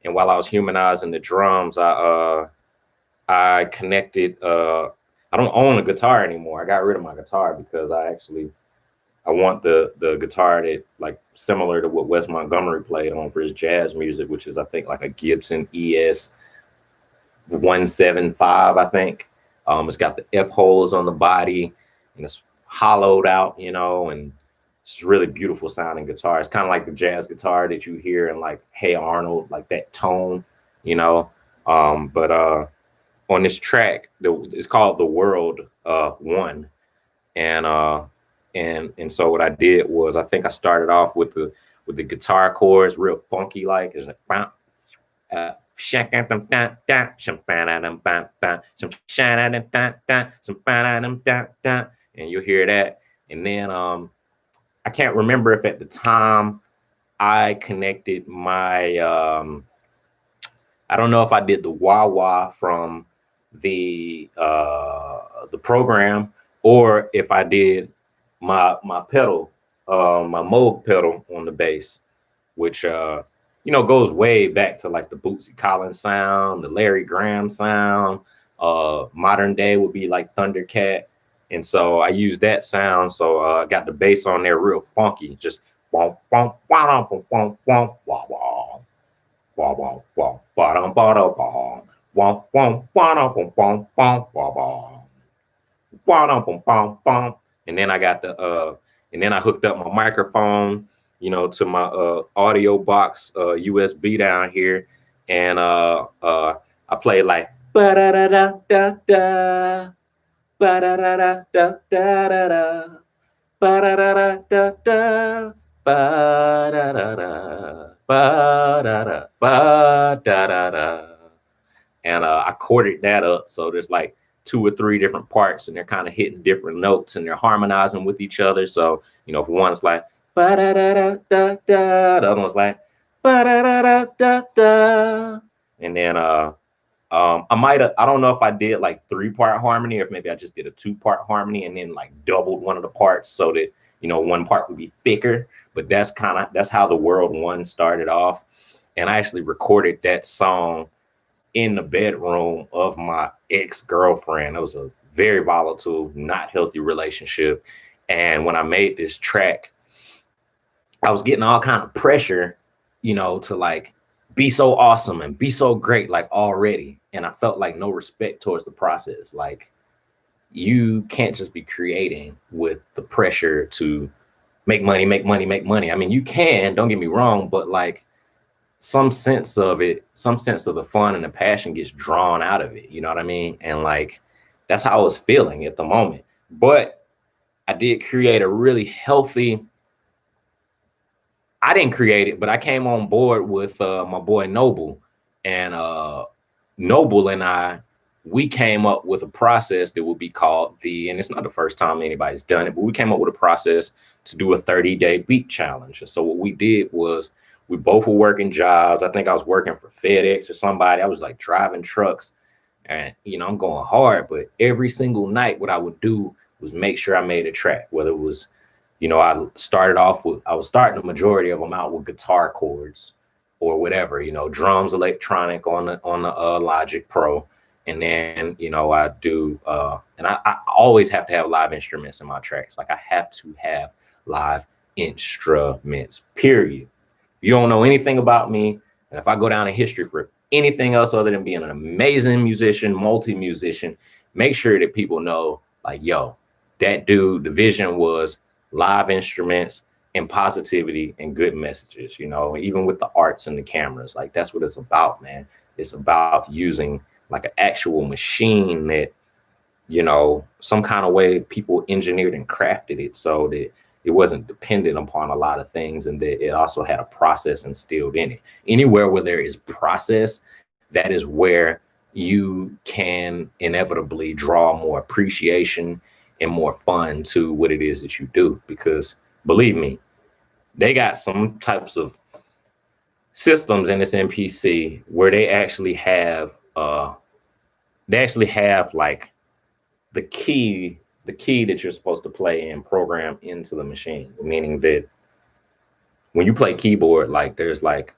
C: and while I was humanizing the drums, I connected. I I don't own a guitar anymore. I got rid of my guitar because I want the guitar that like similar to what Wes Montgomery played on for his jazz music, which is I think like a Gibson ES 175, I think. It's got the F holes on the body and it's hollowed out, you know, and it's really beautiful sounding guitar. It's kind of like the jazz guitar that you hear in like Hey Arnold, like that tone, you know. But on this track, it's called The World One. And so what I did was I think I started off with the guitar chords real funky, like it's like and you'll hear that. And then I can't remember if at the time I connected my I don't know if I did the wah wah from the program or if I did my pedal, my Moog pedal on the bass, which you know goes way back to like the Bootsy Collins sound, the Larry Graham sound. Modern day would be like Thundercat, and so I used that sound. So I got the bass on there real funky, just womp womp womp womp womp womp womp womp womp womp womp womp womp womp womp womp womp. And then I got and then I hooked up my microphone, you know, to my audio box USB down here, and I played like ba da da da da da ba da da da da da da ba da da da da da ba da da da ba da da ba da da da, and I chorded that up. So there's like 2 or 3 different parts, and they're kind of hitting different notes, and they're harmonizing with each other. So you know, if one's like ba da da da da da, the other one's like ba da da da da da, and then I don't know if I did like 3-part harmony or if maybe I just did a 2-part harmony and then like doubled one of the parts so that, you know, one part would be thicker. But that's how The World One started off. And I actually recorded that song in the bedroom of my ex-girlfriend. It was a very volatile, not healthy relationship. And when I made this track, I was getting all kind of pressure, you know, to like be so awesome and be so great, like already. And I felt like no respect towards the process. Like you can't just be creating with the pressure to make money, make money, make money. I mean, you can, don't get me wrong, but like some sense of it, some sense of the fun and the passion gets drawn out of it. You know what I mean? And like, that's how I was feeling at the moment. But I did create a really healthy, I didn't create it, but I came on board with my boy Noble, and Noble and we came up with a process that would be called and it's not the first time anybody's done it, but we came up with a process to do a 30-day beat challenge. And so what we did was we both were working jobs. I think I was working for FedEx or somebody. I was like driving trucks and, you know, I'm going hard, but every single night what I would do was make sure I made a track, whether it was, you know, I was starting the majority of them out with guitar chords or whatever, you know, drums, electronic on the Logic Pro. And then, you know, I do, and I always have to have live instruments in my tracks. Like I have to have live instruments, period. You don't know anything about me. And if I go down in history for anything else other than being an amazing musician, multi-musician, make sure that people know like, yo, that dude, the vision was live instruments and positivity and good messages, you know, even with the arts and the cameras. Like that's what it's about, man. It's about using like an actual machine that, you know, some kind of way people engineered and crafted it so that it wasn't dependent upon a lot of things, and that it also had a process instilled in it. Anywhere where there is process, that is where you can inevitably draw more appreciation and more fun to what it is that you do. Because believe me, they got some types of systems in this MPC where they actually have like the key that you're supposed to play and program into the machine, meaning that when you play keyboard, like there's like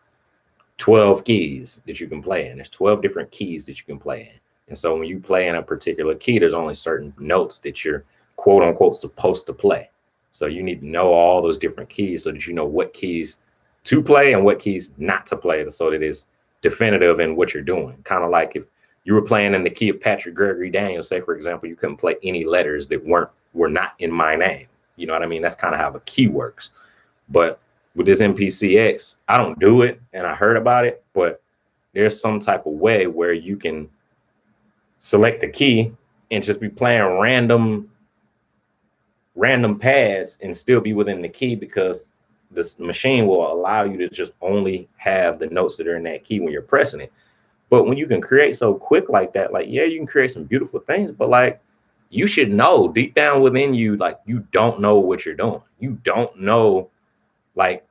C: 12 keys that you can play in. There's 12 different keys that you can play in. And so when you play in a particular key, there's only certain notes that you're quote unquote supposed to play. So you need to know all those different keys so that you know what keys to play and what keys not to play, so that it's definitive in what you're doing. Kind of like if you were playing in the key of Patrick Gregory Daniels, say for example, you couldn't play any letters that were not in my name. You know what I mean? That's kind of how a key works. But with this MPCX, I don't do it, and I heard about it, but there's some type of way where you can select the key and just be playing random pads and still be within the key, because this machine will allow you to just only have the notes that are in that key when you're pressing it. But when you can create so quick like that, like, yeah, you can create some beautiful things, but like, you should know deep down within you, like, you don't know what you're doing. You don't know like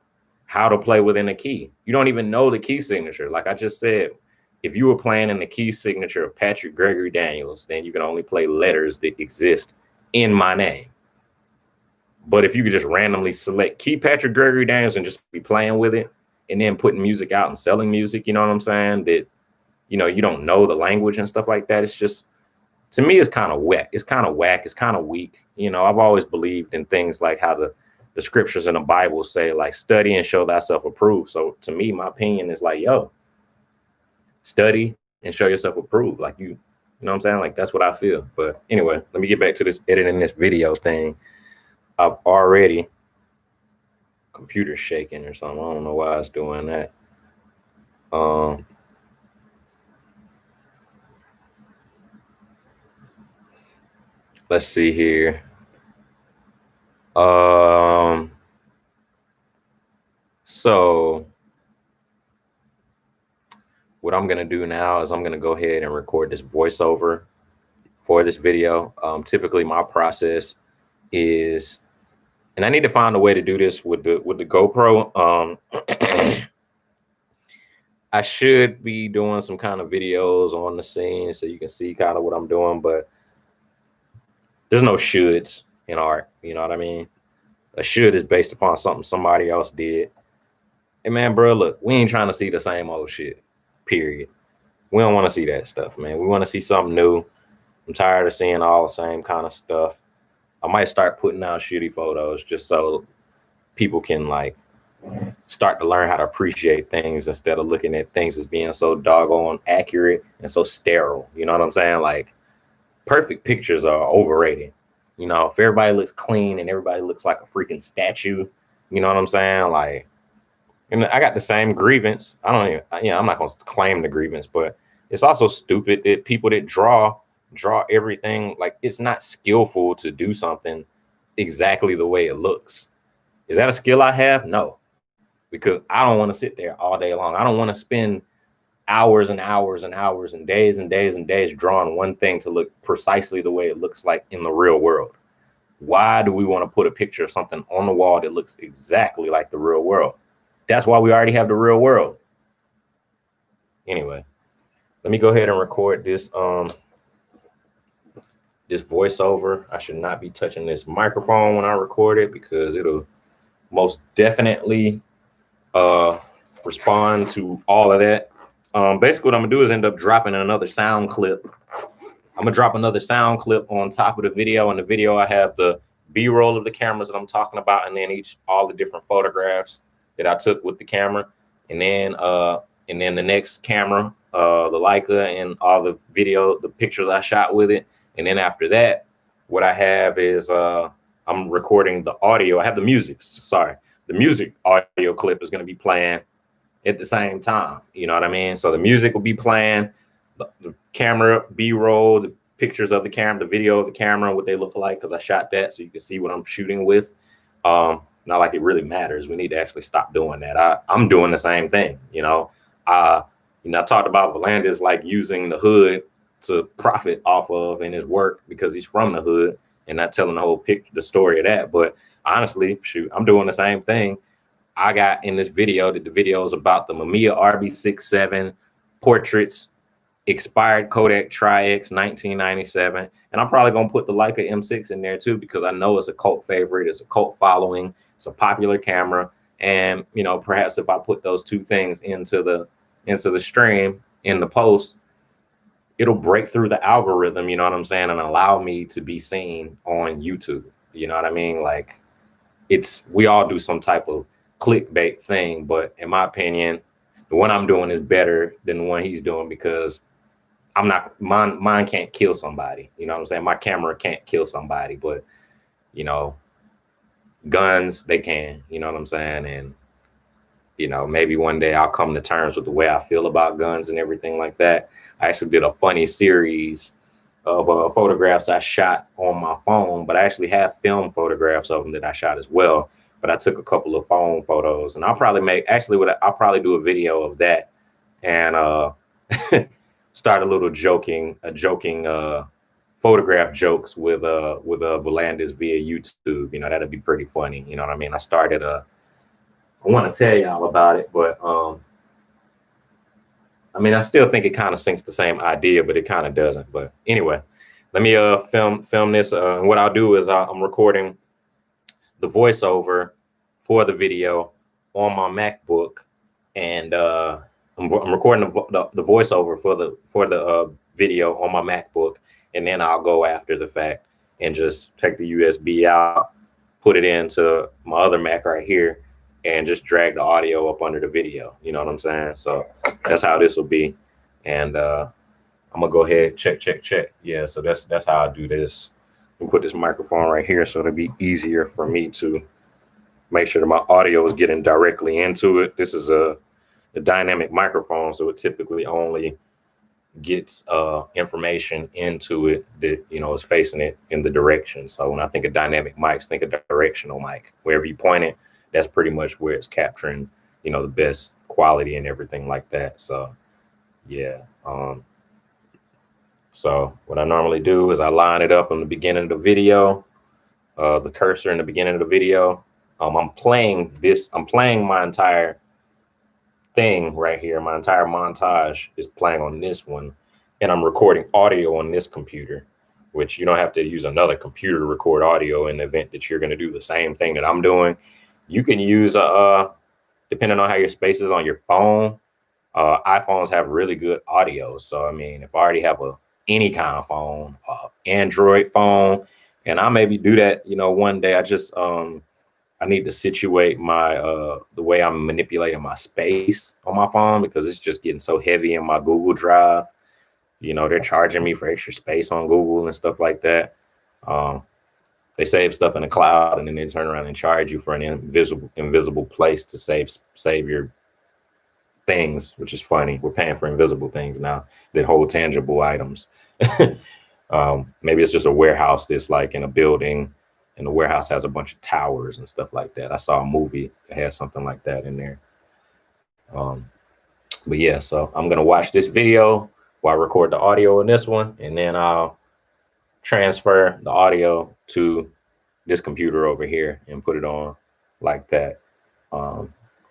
C: how to play within a key. You don't even know the key signature. Like I just said, if you were playing in the key signature of Patrick Gregory Daniels, then you can only play letters that exist in my name. But if you could just randomly select key Patrick Gregory Daniels and just be playing with it and then putting music out and selling music, you know what I'm saying? That, you know, you don't know the language and stuff like that. It's just, to me, it's kind of whack. It's kind of whack. It's kind of weak. You know, I've always believed in things like how the scriptures in the Bible say, like, study and show thyself approved. So to me, my opinion is like, yo, study and show yourself approved. Like, you know what I'm saying? Like, that's what I feel. But anyway, let me get back to this editing this video thing. I've already, computer shaking or something. I don't know why it's doing that. Let's see here. So what I'm going to do now is I'm going to go ahead and record this voiceover for this video. Typically my process is, and I need to find a way to do this with the GoPro. I should be doing some kind of videos on the scene so you can see kind of what I'm doing, but there's no shoulds in art. You know what I mean? A should is based upon something somebody else did. Hey man, bro, look, we ain't trying to see the same old shit, period. We don't want to see that stuff, man. We want to see something new. I'm tired of seeing all the same kind of stuff. I might start putting out shitty photos just so people can like start to learn how to appreciate things instead of looking at things as being so doggone accurate and so sterile. You know what I'm saying? Like, perfect pictures are overrated. You know, if everybody looks clean and everybody looks like a freaking statue, you know what I'm saying? Like, and I got the same grievance. I don't even, you know, I'm not going to claim the grievance, but it's also stupid that people that draw everything, like, it's not skillful to do something exactly the way it looks. Is that a skill I have? No, because I don't want to sit there all day long. I don't want to spend hours and hours and hours and days and days and days drawing one thing to look precisely the way it looks like in the real world. Why do we want to put a picture of something on the wall that looks exactly like the real world? That's why we already have the real world. Anyway, let me go ahead and record this this voiceover. I should not be touching this microphone when I record it because it'll most definitely respond to all of that. Basically what I'm gonna do is end up dropping another sound clip. I'm gonna drop another sound clip on top of the video. In the video, I have the B-roll of the cameras that I'm talking about, and then all the different photographs that I took with the camera, and then the next camera, the Leica, and all the pictures I shot with it. And then after that, what I have is I'm recording the audio. I have the music. Sorry, the music audio clip is gonna be playing at the same time. You know what I mean? So the music will be playing, the camera B-roll, the pictures of the camera, the video of the camera, what they look like, because I shot that so you can see what I'm shooting with. Not like it really matters. We need to actually stop doing that. I'm doing the same thing. You know, I talked about Volandis like using the hood to profit off of in his work because he's from the hood and not telling the whole picture, the story of that. But honestly, shoot, I'm doing the same thing. I got in this video that the video is about the Mamiya Rb67 portraits, expired Kodak Tri-X 1997. And I'm probably going to put the Leica M6 in there too, because I know it's a cult favorite. It's a cult following. It's a popular camera. And, you know, perhaps if I put those two things into the stream in the post, it'll break through the algorithm, you know what I'm saying, and allow me to be seen on YouTube. You know what I mean? Like, we all do some type of clickbait thing, but in my opinion, the one I'm doing is better than the one he's doing, because I'm not, mine can't kill somebody. You know what I'm saying? My camera can't kill somebody, but you know, guns, they can, you know what I'm saying? And you know, maybe one day I'll come to terms with the way I feel about guns and everything like that. I actually did a funny series of photographs I shot on my phone, but I actually have film photographs of them that I shot as well. But I took a couple of phone photos, and I'll probably do a video of that, and start a joking photograph jokes with Volandis via YouTube. You know, that'd be pretty funny. You know what I mean? I want to tell y'all about it, but I mean, I still think it kind of sinks the same idea, but it kind of doesn't. But anyway, let me film this. And what I'll do is I'm recording the voiceover for the video on my MacBook, and I'm recording the voiceover for the video on my MacBook, and then I'll go after the fact and just take the USB out, put it into my other Mac right here, and just drag the audio up under the video. You know what I'm saying? So that's how this will be. And I'm gonna go ahead, check. Yeah, so that's how I do this. And put this microphone right here so it'll be easier for me to make sure that my audio is getting directly into it. This is a dynamic microphone, so it typically only gets information into it that, you know, is facing it in the direction. So when I think of dynamic mics, think of directional mic. Wherever you point it, that's pretty much where it's capturing, you know, the best quality and everything like that. So yeah. So what I normally do is I line it up in the beginning of the video, the cursor in the beginning of the video. I'm playing my entire thing right here. My entire montage is playing on this one, and I'm recording audio on this computer, which you don't have to use another computer to record audio in the event that you're going to do the same thing that I'm doing. You can use depending on how your space is on your phone, iPhones have really good audio. So I mean, if I already have any kind of phone, Android phone, and I maybe do that, you know, one day. I just I need to situate my the way I'm manipulating my space on my phone, because it's just getting so heavy in my Google Drive. You know, they're charging me for extra space on Google and stuff like that. They save stuff in the cloud, and then they turn around and charge you for an invisible place to save your things, which is funny. We're paying for invisible things now that hold tangible items. Maybe it's just a warehouse that's like in a building, and the warehouse has a bunch of towers and stuff like that. I saw a movie that had something like that in there. But yeah, so I'm gonna watch this video while I record the audio in this one, and then I'll transfer the audio to this computer over here and put it on like that.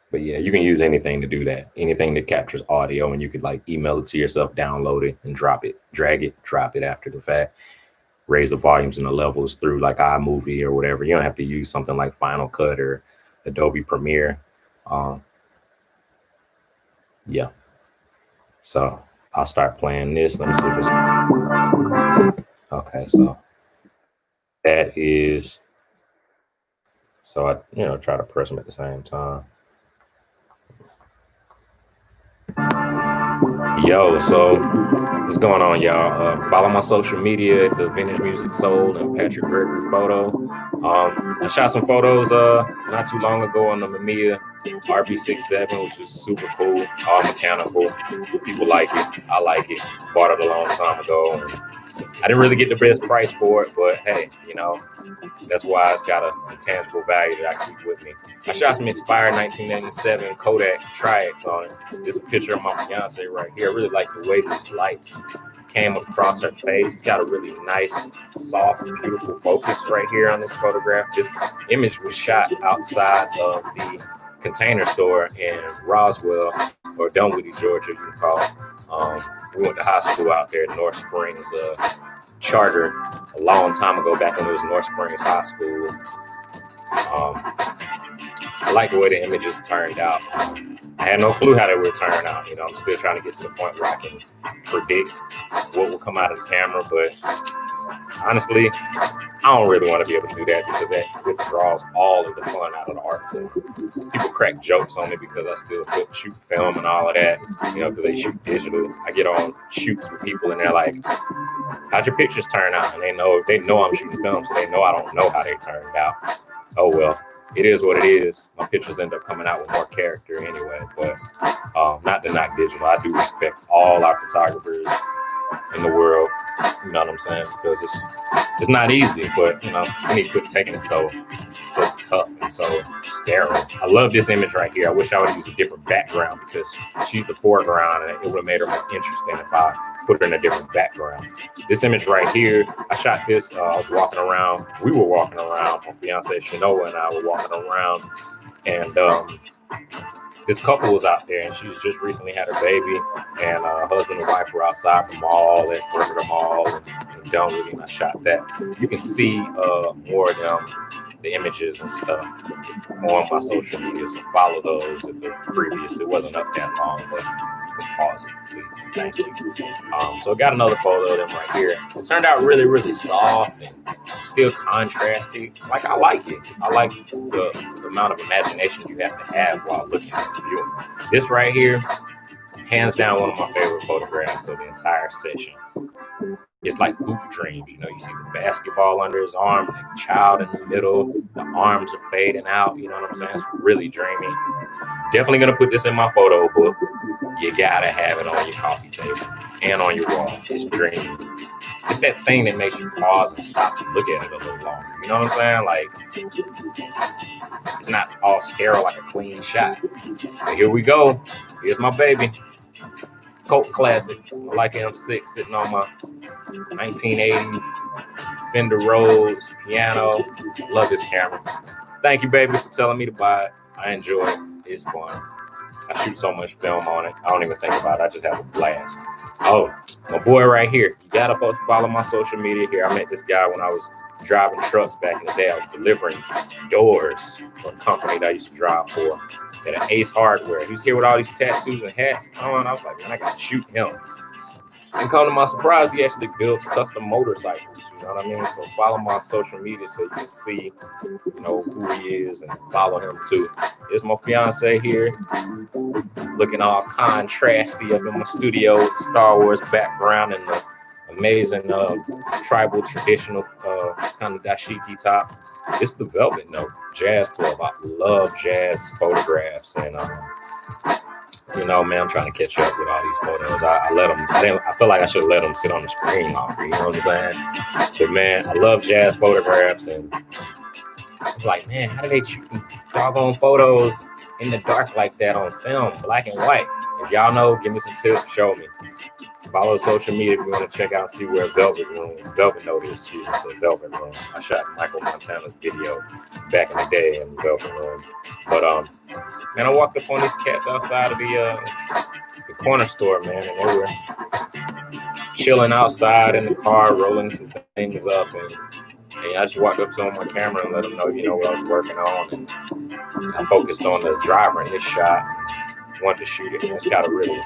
C: But yeah, you can use anything to do that, anything that captures audio, and you could like email it to yourself, download it, and drop it, drag it, drop it after the fact, raise the volumes and the levels through like iMovie or whatever. You don't have to use something like Final Cut or Adobe Premiere. Yeah. So I'll start playing this. Let me see this. Okay, so that is, so I, you know, try to press them at the same time. Yo, so what's going on, y'all? Follow my social media at the Vintage Music Soul and Patrick Gregory Photo. I shot some photos not too long ago on the Mamiya Rb67, which is super cool, all mechanical. People like it. I like it. Bought it a long time ago. And I didn't really get the best price for it, but hey, you know, that's why it's got a intangible value that I keep with me. I shot some expired 1987 Kodak Tri-X on it. This is a picture of my fiance right here. I really like the way these lights came across her face. It's got a really nice, soft, beautiful focus right here on this photograph. This image was shot outside of the Container Store in Roswell, or Dunwoody, Georgia, you can call it. We went to high school out there at North Springs Charter a long time ago, back when it was North Springs High School. I like the way the images turned out. I had no clue how they would turn out. You know, I'm still trying to get to the point where I can predict what will come out of the camera, but honestly, I don't really want to be able to do that because that withdraws all of the fun out of the art form. People crack jokes on me because I still shoot film and all of that, you know, because they shoot digital. I get on shoots with people and they're like, how'd your pictures turn out? And they know I'm shooting film, so they know I don't know how they turned out. Oh, well, it is what it is. My pictures end up coming out with more character anyway, but not to knock digital. I do respect all our photographers in the world, you know what I'm saying? Because it's not easy, but you know, we need to quit taking it so tough and so sterile. I love this image right here. I wish I would use a different background because she's the foreground and it would have made her more interesting if I put her in a different background. This image right here, I shot this, I was walking around, we were walking around, my fiance Shanoa and I were walking around, and this couple was out there, and she's just recently had her baby, and husband and wife were outside the mall at Perimeter Mall in Dunwoody, and I shot that. You can see more of them, the images and stuff on my social media, so follow those at the previous. It wasn't up that long, but you can pause it, please. Thank you. So I got another photo of them right here. It turned out really, really soft and still contrasty. Like, I like it. I like the amount of imagination you have to have while looking at the view. This right here, hands down, one of my favorite photographs of the entire session. It's like hoop dreams. You know, you see the basketball under his arm, like child in the middle, the arms are fading out. You know what I'm saying? It's really dreamy. Definitely gonna put this in my photo book. You gotta have it on your coffee table and on your wall. It's dreamy. It's that thing that makes you pause and stop and look at it a little longer. You know what I'm saying? Like, it's not all sterile like a clean shot. But here we go. Here's my baby. Cult classic. Leica M6 sitting on my 1980 Fender Rhodes piano. Love this camera. Thank you, baby, for telling me to buy it. I enjoy it. It's fun. I shoot so much film on it. I don't even think about it. I just have a blast. Oh, my boy right here. You gotta follow my social media here. I met this guy when I was driving trucks back in the day. I was delivering doors for a company that I used to drive for at Ace Hardware. He was here with all these tattoos and hats on. I was like, man, I gotta shoot him. And come to my surprise, he actually builds custom motorcycles. You know what I mean? So follow my social media so you can see, you know, who he is and follow him too. There's my fiance here, looking all contrasty up in my studio with the Star Wars background and the amazing tribal traditional kind of dashiki top. It's the Velvet Note Jazz Club. I love jazz photographs, and you know, man, I'm trying to catch up with all these photos. I feel like I should let them sit on the screen longer. You know what I'm saying? But man, I love jazz photographs, and I'm like, man, how do they shoot doggone photos in the dark like that on film, black and white? If y'all know, give me some tips. Show me. Follow social media if you want to check out and see where Velvet Note is. It's a Velvet Room. I shot Michael Montana's video back in the day in the Velvet Room. But man, I walked up on these cats outside of the corner store, man, and they were chilling outside in the car, rolling some things up, and I just walked up to them on my camera and let them know, you know, what I was working on, and I focused on the driver in this shot. Wanted to shoot it, and it's got a really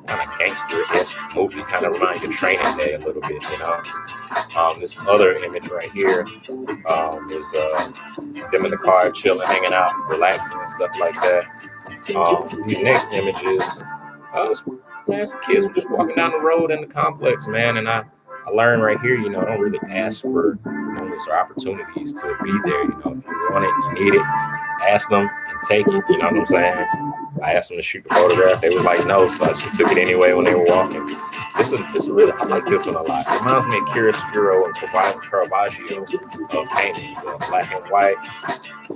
C: kind of gangster-esque movie, kind of reminds you of Training Day a little bit, you know. This other image right here is them in the car chilling, hanging out, relaxing and stuff like that. These next images, some kids were just walking down the road in the complex, man, and I learned right here, you know, don't really ask for moments or opportunities to be there. You know, if you want it, you need it, ask them and take it, you know what I'm saying? I asked them to shoot the photograph. They was like, no, so I just took it anyway when they were walking. This is really, I like this one a lot. It reminds me of Chiaroscuro and Caravaggio paintings, black and white.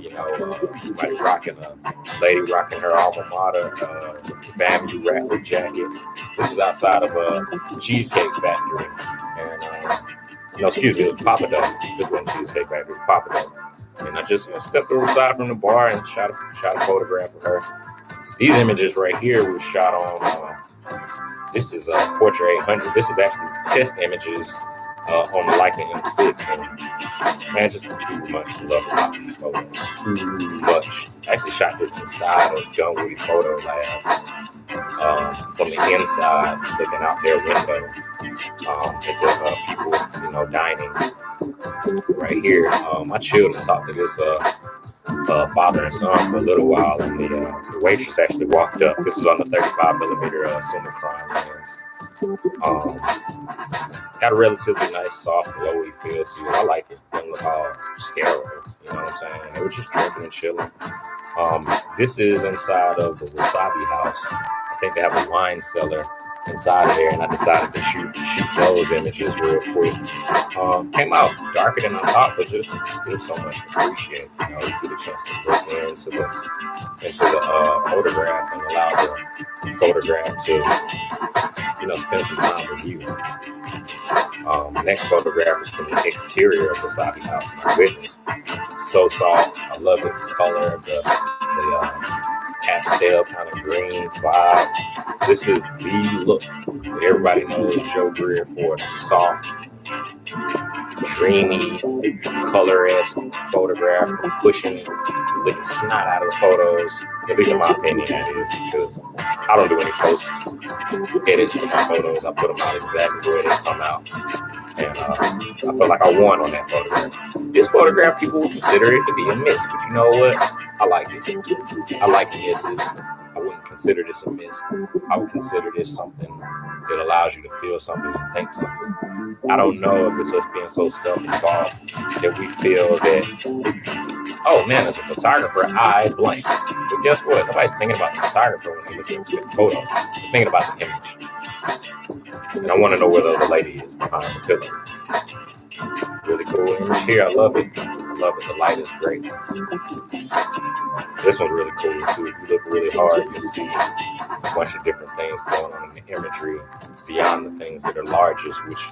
C: You know, somebody rocking lady rocking her alma mater, Bamboo Rattler jacket. This is outside of a Cheesecake Factory. And, no, excuse me, it was Papa Dough. This wasn't Cheesecake Factory, it was Papa Dough. And I just stepped aside from the bar and shot a photograph of her. These images right here were shot on, this is a Portrait 800. This is actually test images on the Leica M6, and man, just too much love about these photos. Too much. I actually shot this inside of Dunwoody Photo Lab, from the inside, looking out their window at the people, you know, dining right here. I chilled and talked to this father and son for a little while, and the waitress actually walked up. This was on the 35mm Summicron lens. Got a relatively nice, soft, glowy feel to it. I like it. Doesn't look all sterile, you know what I'm saying? They were just drinking and chilling. This is inside of the Wasabi House. I think they have a wine cellar inside of there, and I decided to shoot those images real quick. Came out darker than I thought, but just still so much to appreciate. You know, you get a chance to look into the photograph and allow the photograph to, you know, spend some time with you. Next photograph is from the exterior of Wasabi House. My goodness, so soft. I love it. The color of the pastel kind of green vibe. This is the look that everybody knows Joe Greer for. The soft, dreamy, color-esque photograph for pushing licking snot out of the photos. At least in my opinion, that is, because I don't do any post edits to my photos. I put them out exactly where they come out. And I feel like I won on that photograph. This photograph, people would consider it to be a miss, but you know what? I like it. I like misses. I wouldn't consider this a miss. I would consider this something that allows you to feel something and think something. I don't know if it's us being so self-involved that we feel that, oh man, as a photographer, I blank. But guess what? Nobody's thinking about the photographer when they look at the photo. They're thinking about the image. And I want to know where the other lady is behind the pillar. Really cool image here. I love it. I love it. The light is great. This one's really cool too. If you look really hard, you'll see a bunch of different things going on in the imagery beyond the things that are largest, which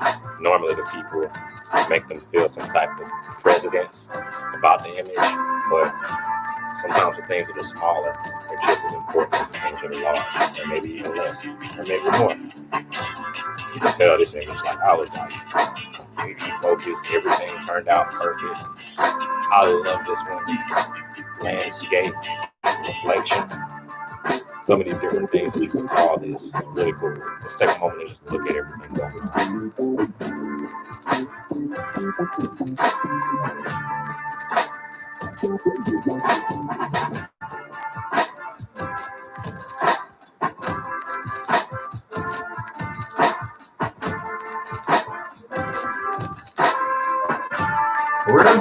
C: normally the people make them feel some type of precedence about the image. But sometimes the things that are smaller are just as important as the things that are large, or maybe even less, or maybe more. You can tell this image, like I was like, focused, everything turned out perfect. I love this one. Landscape, reflection, so many different things that you can call this. It's really cool. Let's take a moment and just look at everything going on. Really?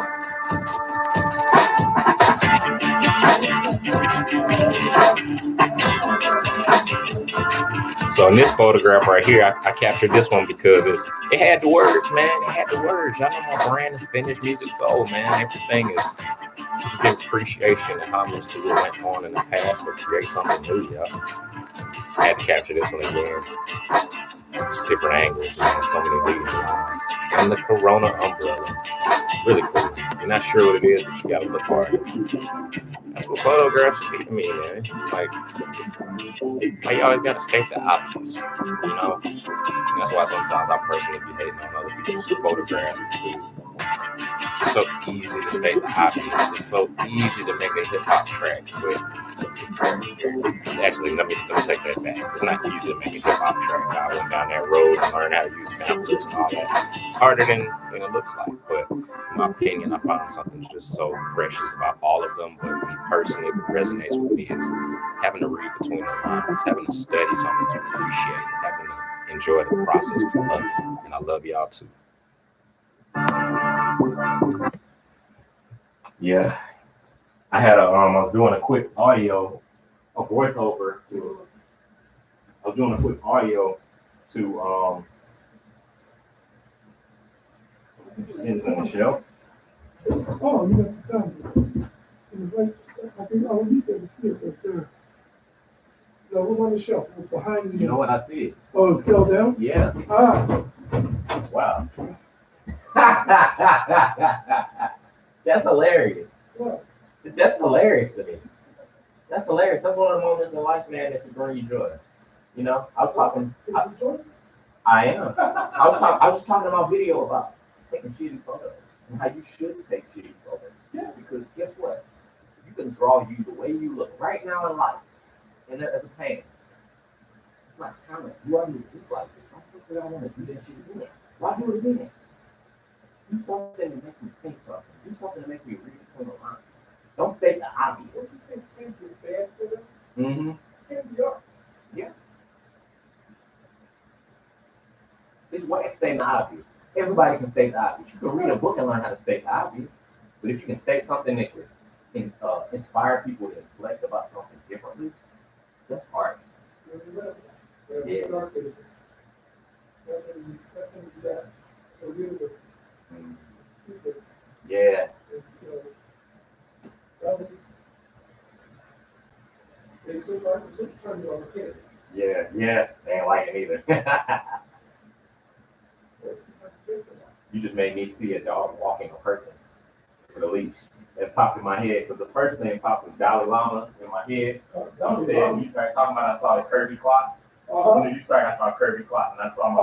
C: So in this photograph right here, I captured this one because it had the words, man. It had the words. I know my brand is Vintage Music Soul, man. Everything is just a give appreciation and homage to what went on in the past, but create something new, y'all. I had to capture this one again. Just different angles, man. So many leading lines. And the Corona umbrella. Really cool. You're not sure what it is, but you gotta look hard. That's what photographs be to me, man. Like you always gotta state the obvious, you know? And that's why sometimes I personally be hating on other people's photographs, because it's so easy to state the obvious. It's so easy to make a hip-hop track, but actually, let me take that back. It's not easy to make a hip-hop track. I went down that road and learned how to use samplers and all that. It's harder than it looks like, but in my opinion, I found something just so precious about all of them. But me personally, what resonates with me is having to read between the lines, having to study something to appreciate it, having to enjoy the process to love it. And I love y'all too. Yeah, I had I was doing a quick audio, a voiceover to. I was doing a quick audio to Skins on the Shelf.
D: Oh, you must have found it. I think, oh, you didn't see it that's there. No, it was on the shelf. It was behind you.
C: You know what? I see it.
D: Oh, it fell down?
C: Yeah.
D: Ah.
C: Wow. That's hilarious.
D: What?
C: That's hilarious to me. That's hilarious. That's one of the moments in life, man, that should bring you joy. You know, I was talking.
A: I am. I was just talking about video about taking shitty photos and how you should take shitty photos. Yeah. Because guess what? You can draw you the way you look right now in life, and as a painter. It's not talent. You already exist like this. Why do I want to do that shit again? Why do it again? Do something that makes me think something. Do something that makes me read between the lines. Don't state the obvious. What you think can't be bad for them? Mm-hmm. Can't be art. Yeah. It's why stating the obvious. Everybody can state the obvious. You can read a book and learn how to state the obvious. But if you can state something that can inspire people to reflect about something differently, that's art. Yeah. Yeah. Yeah. They ain't like it either. You just made me see a dog walking a person with a leash. That popped in my head because the first thing popped was Dalai Lama in my head. I'm saying you started talking about I saw the Kirby clock. As soon as you started, I saw a Kirby clock and I saw my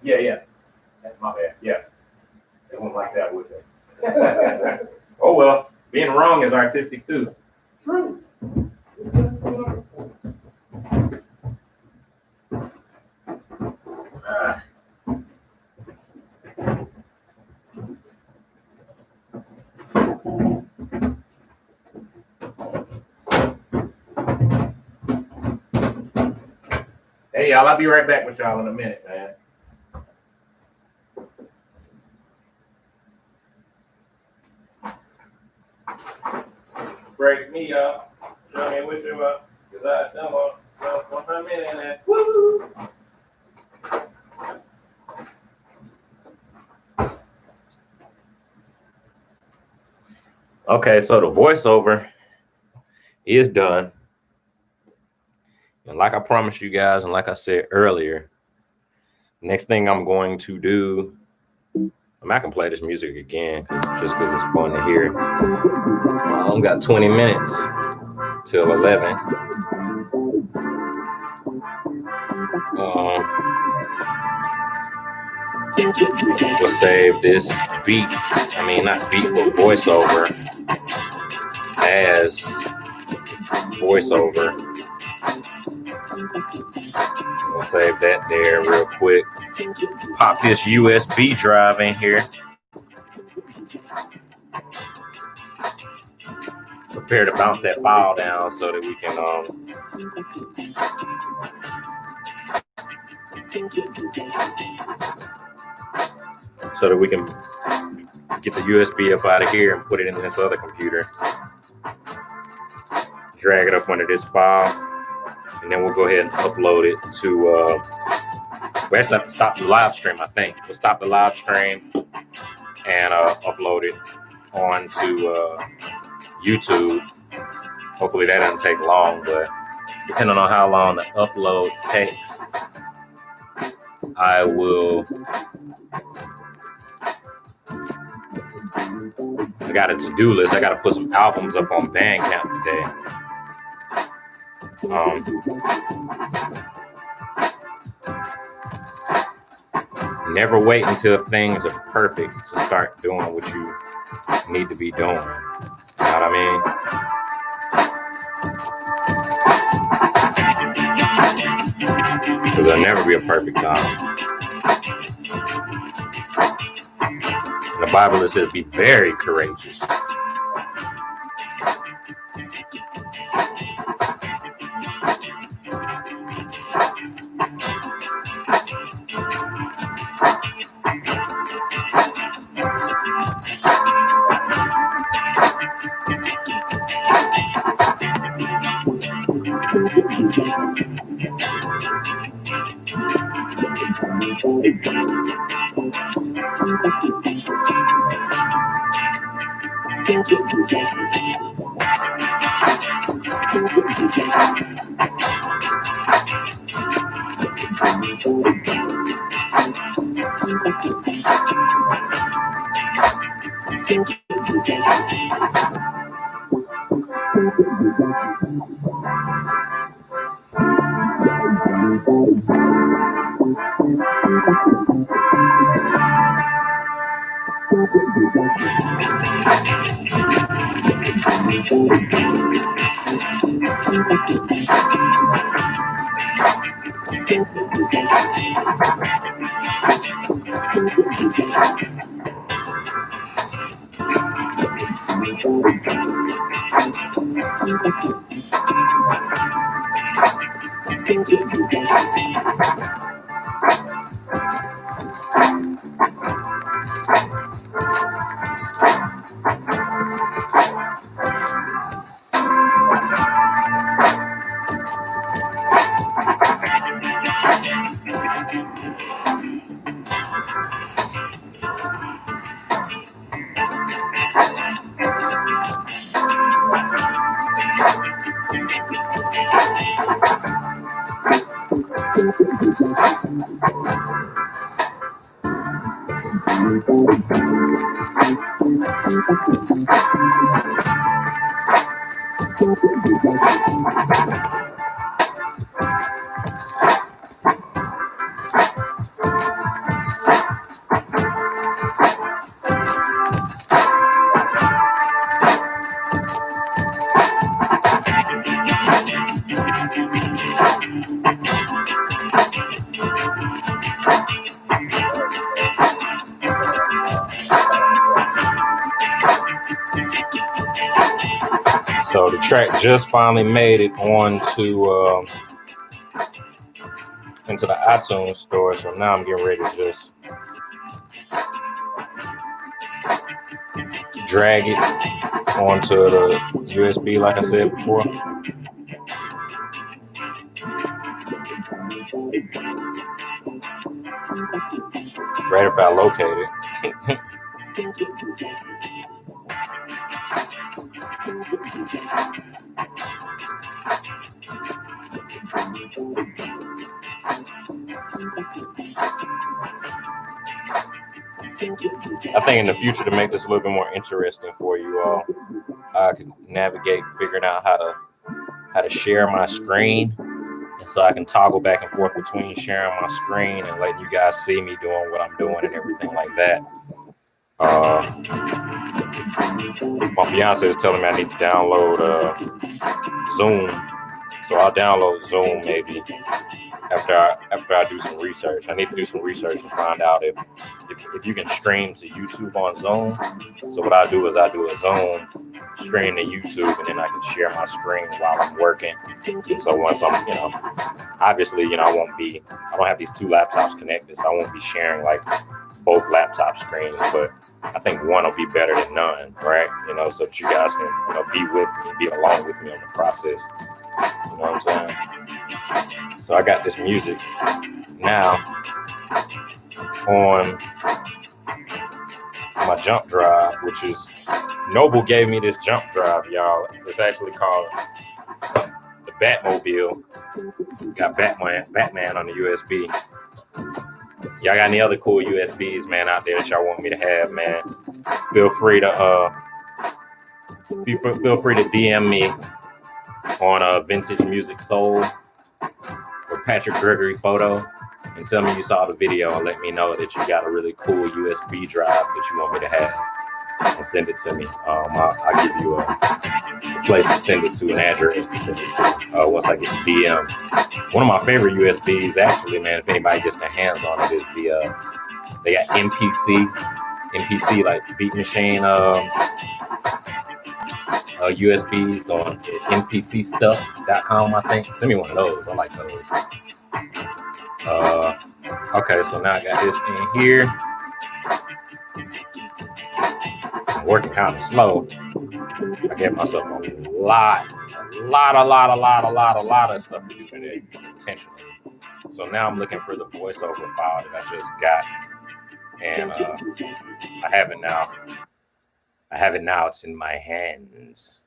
A: Yeah. That's my bad. Yeah. They wouldn't like that, would they? Oh well, being wrong is artistic too. True. Hey y'all, I'll be right back with y'all in a minute, man. Break me up, show me what you up, cause I don't want 1 minute in that. Woo! Okay, so the voiceover is done. And like I promised you guys, and like I said earlier, next thing I'm going to do, I can play this music again just because it's fun to hear. I only got 20 minutes till 11. We'll save this beat, not beat, but voiceover as voiceover. We'll save that there real quick. Pop this USB drive in here. Prepare to bounce that file down so that we can get the USB up out of here and put it in this other computer. Drag it up under this file, and then we'll go ahead and upload it to. We actually have to stop the live stream. I think we'll stop the live stream and upload it onto YouTube. Hopefully that doesn't take long, but depending on how long the upload takes, I got a to-do list. I got to put some albums up on Bandcamp today. Never wait until things are perfect to start doing what you need to be doing. You know what I mean? Because there'll never be a perfect time. In the Bible, it says, be very courageous.
C: So the track just finally made it onto into the iTunes store. So now I'm getting ready to just drag it onto the USB, like I said before. Right if I locate it. I think in the future, to make this a little bit more interesting for you all, I could navigate figuring out how to share my screen, and so I can toggle back and forth between sharing my screen and letting you guys see me doing what I'm doing and everything like that. My fiance is telling me I need to download Zoom, so I'll download Zoom maybe after I do some research. I need to do some research and find out if you can stream to YouTube on Zoom. So what I do is I do a Zoom stream to YouTube, and then I can share my screen while I'm working. And so once I'm, obviously, I don't have these two laptops connected, so I won't be sharing like both laptop screens, but I think one will be better than none, right? So that you guys can, be with me, be along with me on the process. You know what I'm saying? So I got this music now on my jump drive, which is Noble gave me this jump drive, y'all. It's actually called the Batmobile. It's got Batman on the USB. Y'all got any other cool USBs, man, out there that y'all want me to have, man? Feel free to DM me on Vintage Music Soul or Patrick Gregory Photo, and tell me you saw the video and let me know that you got a really cool USB drive that you want me to have, and send it to me. I'll give you a place to send it to, an address to send it to once I get the DM. One of my favorite USBs, actually, man, if anybody gets their hands on it, is they got MPC like Beat Machine USBs on mpcstuff.com, I think. Send me one of those. I like those. Okay, so now I got this in here. I'm working kind of slow. I gave myself a lot of stuff to do today, intentionally. So now I'm looking for the voiceover file that I just got, and I have it now. It's in my hands.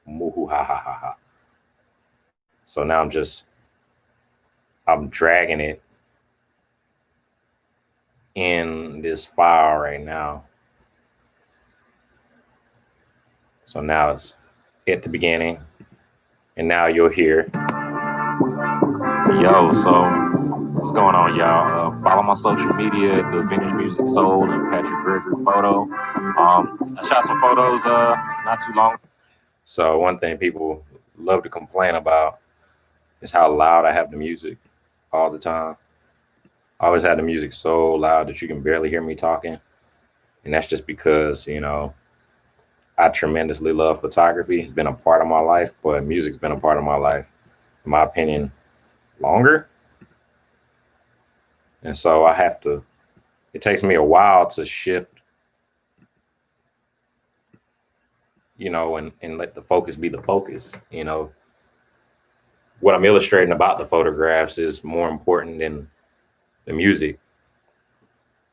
C: Moo-hoo-ha-ha-ha-ha. So now I'm dragging it in this file right now. So now it's at the beginning, and now you'll hear, yo, so What's going on, y'all? Follow my social media at the Vintage Music Soul and Patrick Gregory Photo. I shot some photos not too long. So one thing people love to complain about is how loud I have the music all the time. I always had the music so loud that you can barely hear me talking. And that's just because, you know, I tremendously love photography. It's been a part of my life, but music's been a part of my life, in my opinion, longer. And so it takes me a while to shift, you know, and let the focus be the focus. You know, what I'm illustrating about the photographs is more important than the music,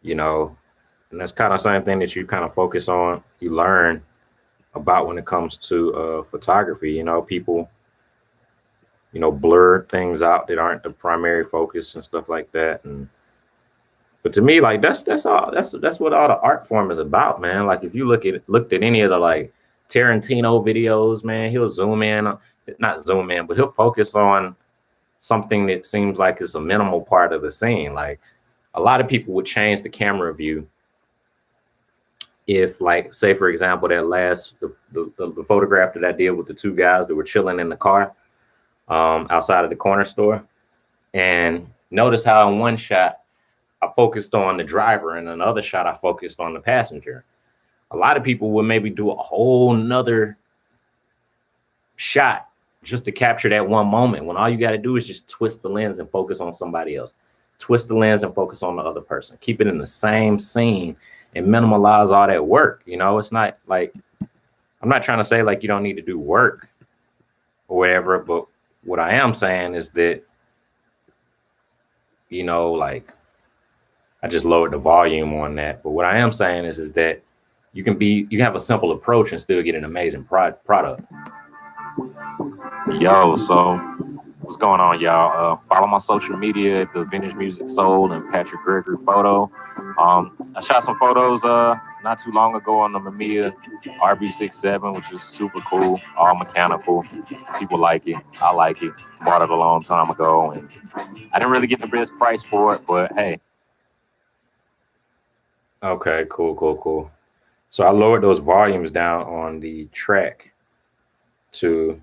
C: you know, and that's kind of the same thing that you kind of focus on, you learn about when it comes to photography. You know, people, you know, blur things out that aren't the primary focus and stuff like that. But to me, like that's what all the art form is about, man. Like if you looked at any of the like Tarantino videos, man, he'll zoom in, not zoom in, but he'll focus on something that seems like it's a minimal part of the scene. Like a lot of people would change the camera view if, like, say for example, that last the photograph that I did with the two guys that were chilling in the car outside of the corner store, and notice how in one shot I focused on the driver, and another shot I focused on the passenger. A lot of people would maybe do a whole nother shot just to capture that one moment, when all you got to do is just twist the lens and focus on somebody else. Twist the lens and focus on the other person. Keep it in the same scene and minimalize all that work. You know, it's not like, I'm not trying to say like you don't need to do work or whatever, but what I am saying is that, you know, like, I just lowered the volume on that. But what I am saying is that you can have a simple approach and still get an amazing product. Yo, so what's going on, y'all? Follow my social media at the Vintage Music Soul and Patrick Gregory Photo. I shot some photos not too long ago on the Mamiya Rb67, which is super cool, all mechanical. People like it. I like it. Bought it a long time ago, and I didn't really get the best price for it, but hey. Okay, cool. So I lowered those volumes down on the track to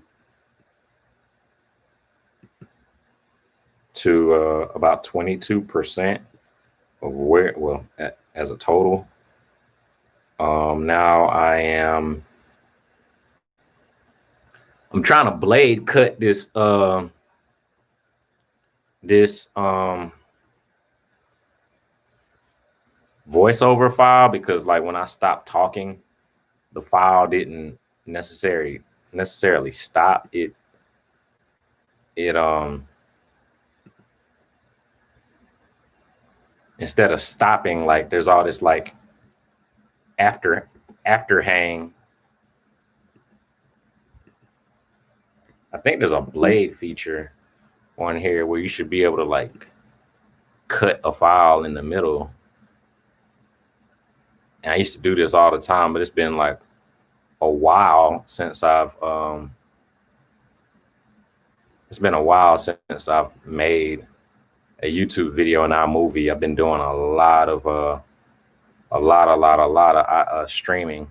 C: about 22% of where, well, as a total. Now I'm trying to blade cut this voiceover file, because like when I stopped talking, the file didn't necessarily stop. It instead of stopping, like there's all this like after hang. I think there's a blade feature on here where you should be able to like cut a file in the middle. And I used to do this all the time, but it's been like a while since I've made a YouTube video and iMovie. I've been doing a lot of streaming,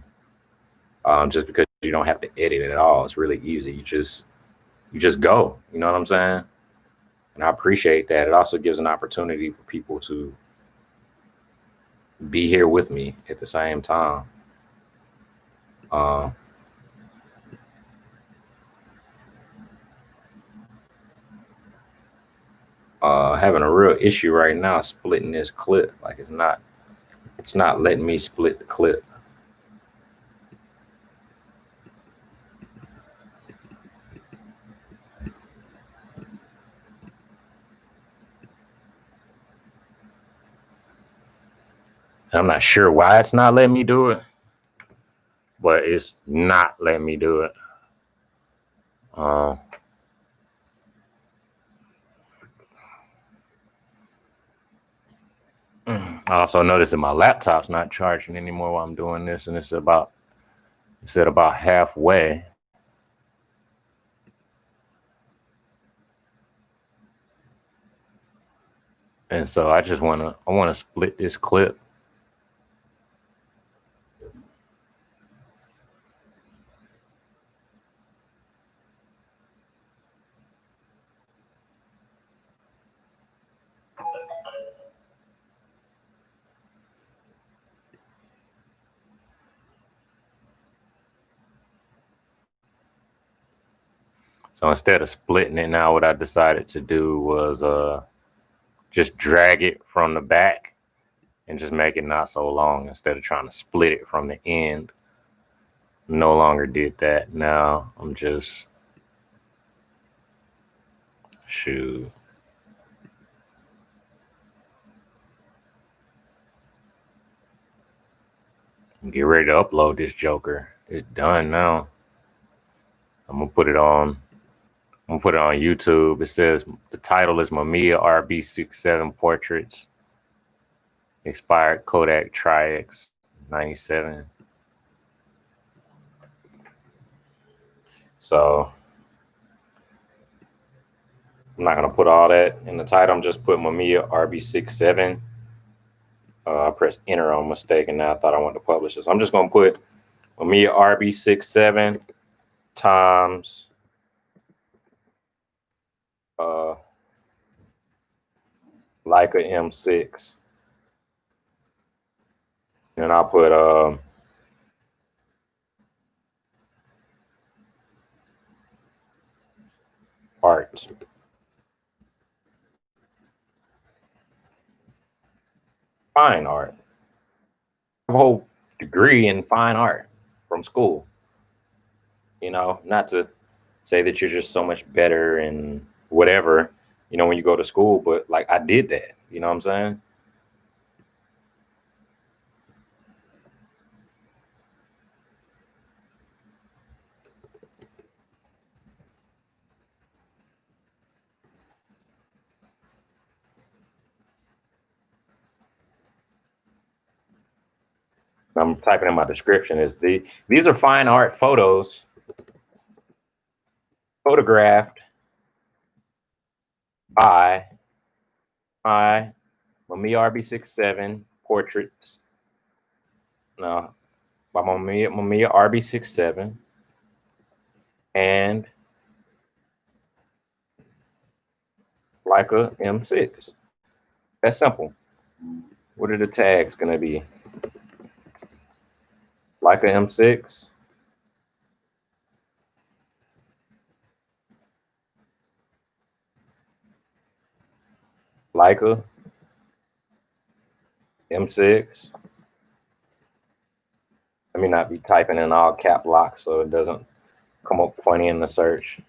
C: just because you don't have to edit it at all. It's really easy. You just go, you know what I'm saying? And I appreciate that. It also gives an opportunity for people to be here with me at the same time. Having a real issue right now splitting this clip. Like it's not letting me split the clip. I'm not sure why it's not letting me do it, but it's not letting me do it. I also noticed that my laptop's not charging anymore while I'm doing this, and it's at about halfway. And so I want to split this clip. So instead of splitting it now, what I decided to do was just drag it from the back and just make it not so long instead of trying to split it from the end. No longer did that. Now I'm just, shoot. Get ready to upload this joker. It's done now. I'm gonna put it on YouTube. It says the title is Mamiya Rb67 Portraits. Expired Kodak Tri-X 97. So I'm not gonna put all that in the title. I'm just putting Mamiya Rb67. I pressed enter on mistake, and now I thought I wanted to publish this. So I'm just gonna put Mamiya Rb67 times Leica M6, and I'll put art. Fine art. I have a whole degree in fine art from school. You know, not to say that you're just so much better in whatever, you know, when you go to school, but like I did that, you know what I'm saying? I'm typing in my description is these are fine art photos photographed by my Mamiya Rb67 portraits. No, by Mamiya Rb67 and Leica M6. That's simple. What are the tags gonna be? Leica M6. Leica M6. Let me not be typing in all cap lock so it doesn't come up funny in the search.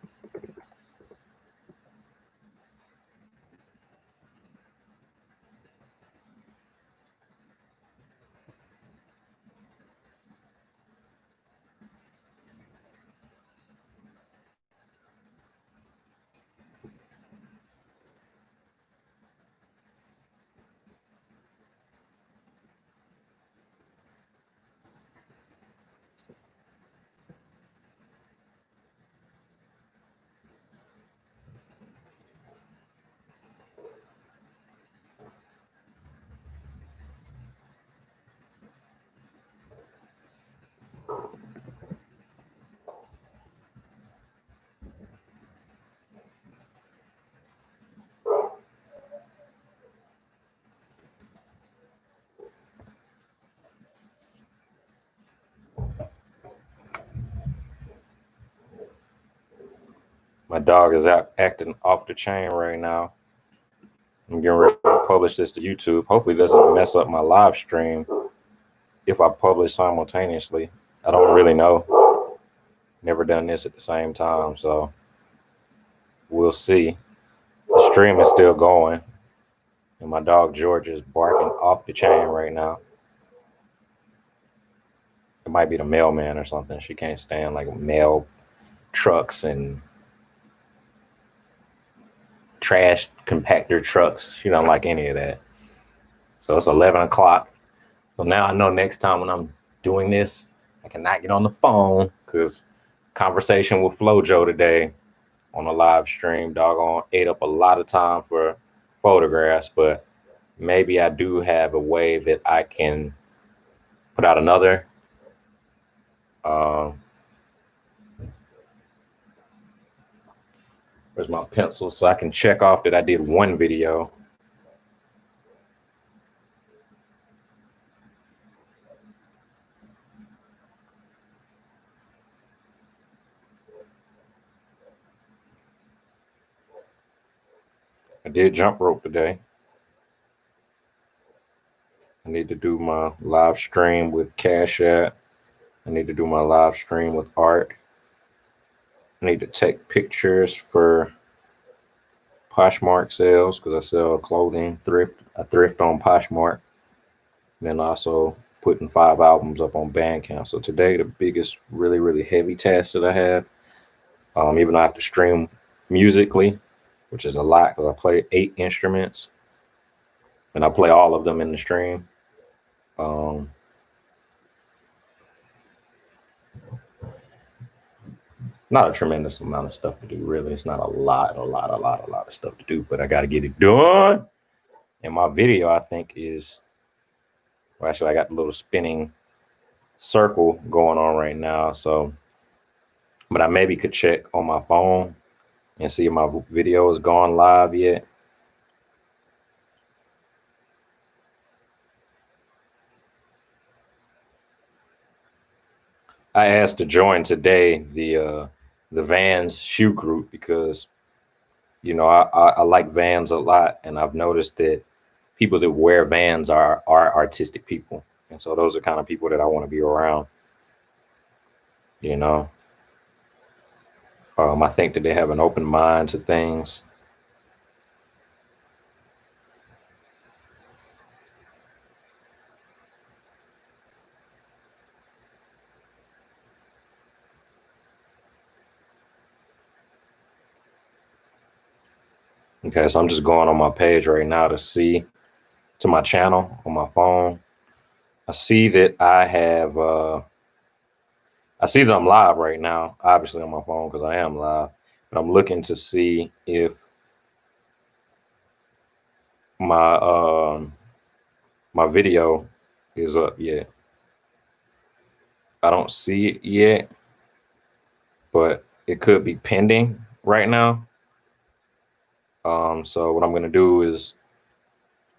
C: My dog is out acting off the chain right now. I'm getting ready to publish this to YouTube. Hopefully it doesn't mess up my live stream if I publish simultaneously. I don't really know. Never done this at the same time, so we'll see. The stream is still going, and my dog George is barking off the chain right now. It might be the mailman or something. She can't stand like mail trucks and trash compactor trucks. She don't like any of that. So it's 11 o'clock. So now I know next time when I'm doing this, I cannot get on the phone because conversation with FloJo today on a live stream, doggone, ate up a lot of time for photographs, but maybe I do have a way that I can put out another. Where's my pencil? So I can check off that I did one video. I did jump rope today. I need to do my live stream with Cash App. I need to do my live stream with art. I need to take pictures for Poshmark sales because I sell clothing thrift. I thrift on Poshmark. And then also putting 5 albums up on Bandcamp. So today the biggest really heavy task that I have, even though I have to stream musically, which is a lot because I play 8 instruments and I play all of them in the stream. Not a tremendous amount of stuff to do, really. It's not a lot of stuff to do, but I got to get it done. And my video, I think, is, well, actually, I got the little spinning circle going on right now. So, but I maybe could check on my phone and see if my video has gone live yet. I asked to join today the Vans shoe group because, you know, I like Vans a lot, and I've noticed that people that wear Vans are artistic people, and so those are kind of people that I want to be around. You know, I think that they have an open mind to things. Okay, so I'm just going on my page right now to see, to my channel on my phone. I see that I have, I see that I'm live right now, obviously on my phone because I am live, but I'm looking to see if my my video is up yet. I don't see it yet, but it could be pending right now. So what I'm going to do is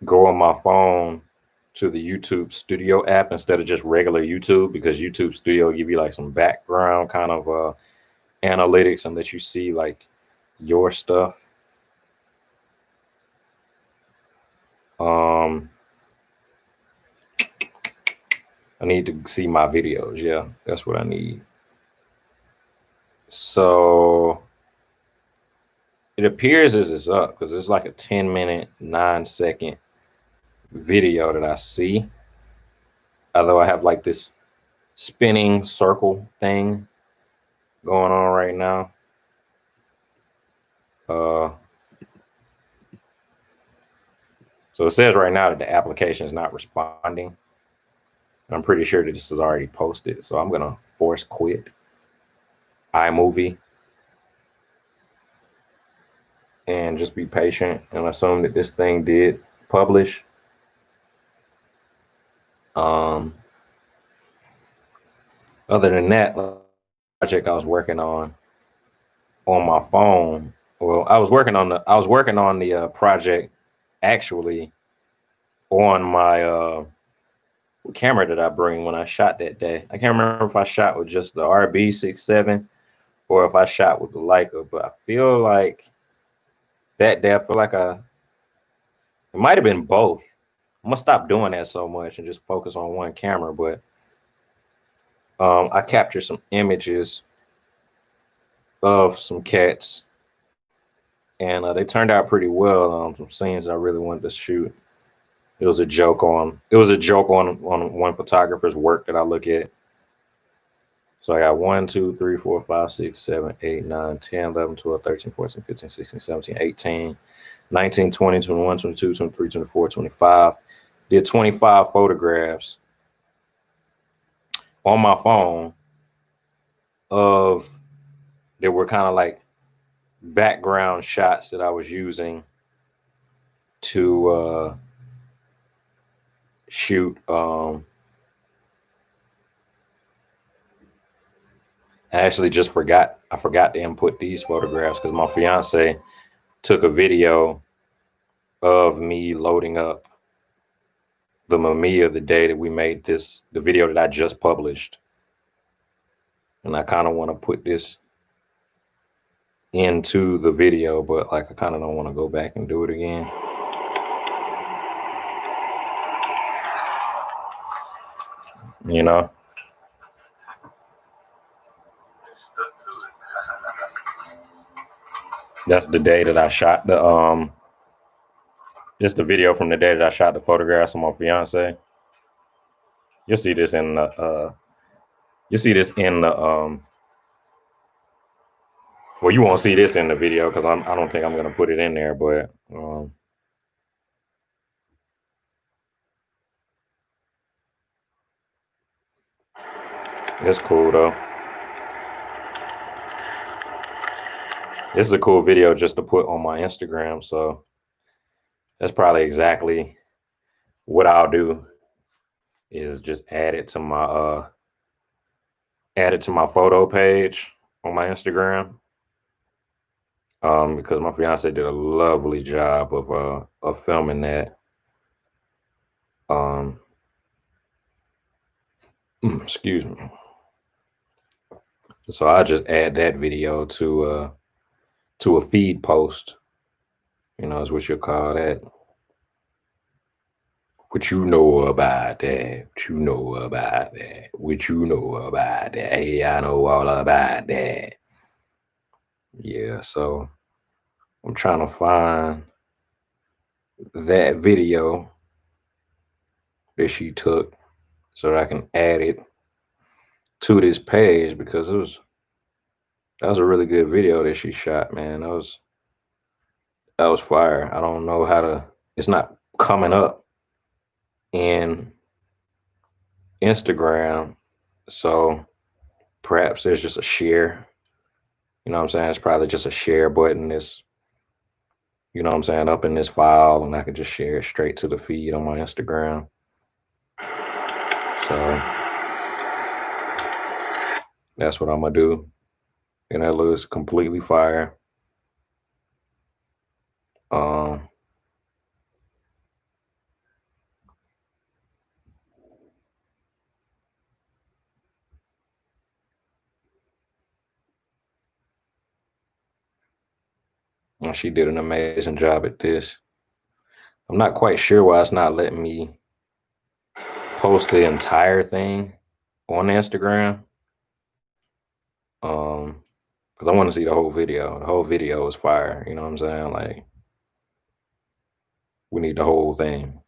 C: go on my phone to the YouTube Studio app instead of just regular YouTube, because YouTube Studio give you like some background kind of analytics and let you see like your stuff. I need to see my videos. Yeah, that's what I need. So it appears this is up because it's like a 10-minute, 9-second video that I see. Although I have like this spinning circle thing going on right now. So it says right now that the application is not responding. I'm pretty sure that this is already posted. So I'm going to force quit iMovie and just be patient and assume that this thing did publish. Other than that, project I was working on my phone. Well, I was working on the project actually on my what camera did I bring when I shot that day? I can't remember if I shot with just the Rb67 or if I shot with the Leica, but I feel like that day, I feel like it might have been both. I'm gonna stop doing that so much and just focus on one camera, but I captured some images of some cats, and they turned out pretty well on some scenes I really wanted to shoot. It was a joke on one photographer's work that I look at. So I got 1, 2, 3, 4, 5, 6, 7, 8, 9, 10, 11, 12, 13, 14, 15, 16, 17, 18, 19, 20, 21, 22, 23, 24, 25. Did 25 photographs on my phone that were kind of like background shots that I was using to shoot. I actually just forgot. I forgot to input these photographs because my fiance took a video of me loading up the Mamiya the day that we made this, the video that I just published. And I kind of want to put this into the video, but like I kind of don't want to go back and do it again. You know? That's the day that I shot the just the video from the day that I shot the photographs of my fiance. You'll see this in the well, you won't see this in the video because I don't think I'm gonna put it in there, but it's cool though. This is a cool video just to put on my Instagram, so that's probably exactly what I'll do, is just add it to my photo page on my Instagram. Because my fiance did a lovely job of filming that. Excuse me. So I just add that video to a feed post. You know, is what you'll call that. What you know about that? What you know about that? What you know about that? Hey, I know all about that. Yeah, so I'm trying to find that video that she took so that I can add it to this page, because that was a really good video that she shot, man. That was fire. I don't know how to, it's not coming up in Instagram, so perhaps there's just a share. You know what I'm saying? It's probably just a share button. This, you know what I'm saying, up in this file, and I could just share it straight to the feed on my Instagram. So that's what I'm gonna do. And that looks completely fire. And she did an amazing job at this. I'm not quite sure why it's not letting me post the entire thing on Instagram. Because I want to see the whole video. The whole video is fire. You know what I'm saying? Like, we need the whole thing.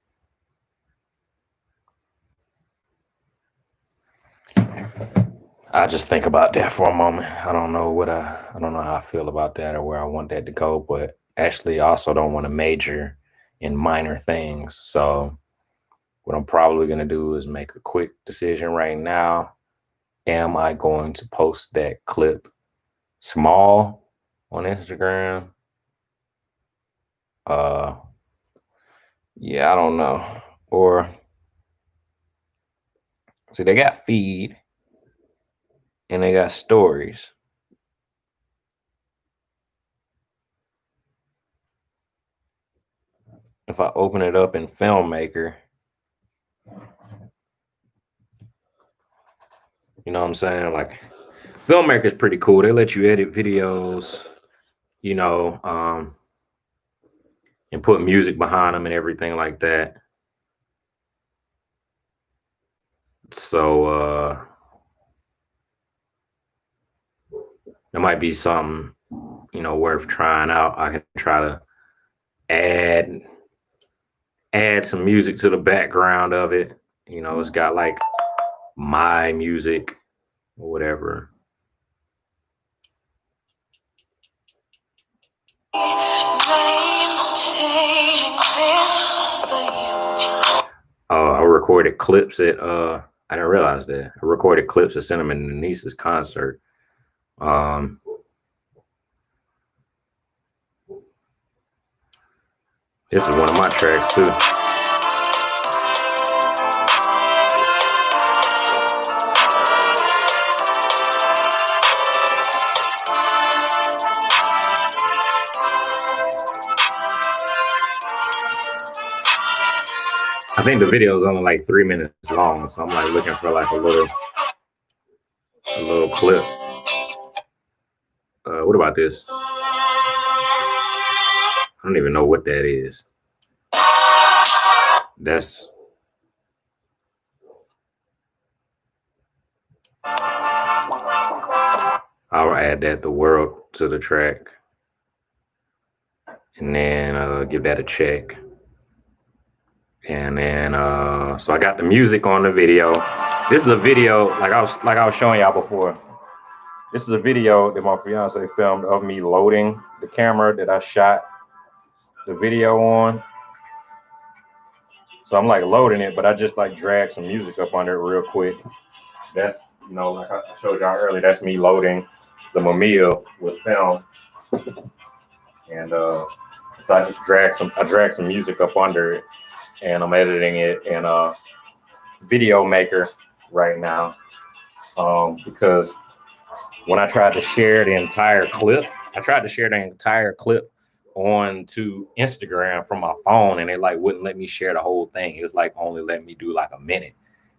C: I just think about that for a moment. I don't know how I feel about that or where I want that to go, but actually I also don't want to major in minor things. So what I'm probably going to do is make a quick decision right now. Am I going to post that clip small on Instagram? Yeah, I don't know. Or see, they got feed and they got stories. If I open it up in Filmmaker, you know what I'm saying? Like, Filmmaker is pretty cool. They let you edit videos, you know, and put music behind them and everything like that. So there might be something, you know, worth trying out. I can try to add some music to the background of it. You know, it's got like my music or whatever. I recorded clips at I didn't realize that. I recorded clips of Cinnamon and Denise's concert. This is one of my tracks too. I think the video is only like 3 minutes long, so I'm like looking for like a little clip. What about this? I don't even know what that is. That's I'll add that the world to the track, and then give that a check. And then so I got the music on the video. This is a video like I was showing y'all before. This is a video that my fiance filmed of me loading the camera that I shot the video on. So I'm like loading it, but I just like drag some music up under it real quick. That's, you know, like I showed y'all earlier, that's me loading the Mamiya with film. And so I just drag some music up under it, and I'm editing it in a video maker right now. Because when I tried to share the entire clip, onto Instagram from my phone, and it like wouldn't let me share the whole thing. It was like only let me do like a minute,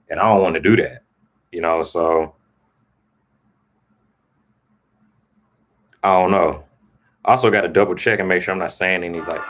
C: and I don't want to do that, you know. So I don't know. I also got to double check and make sure I'm not saying any like.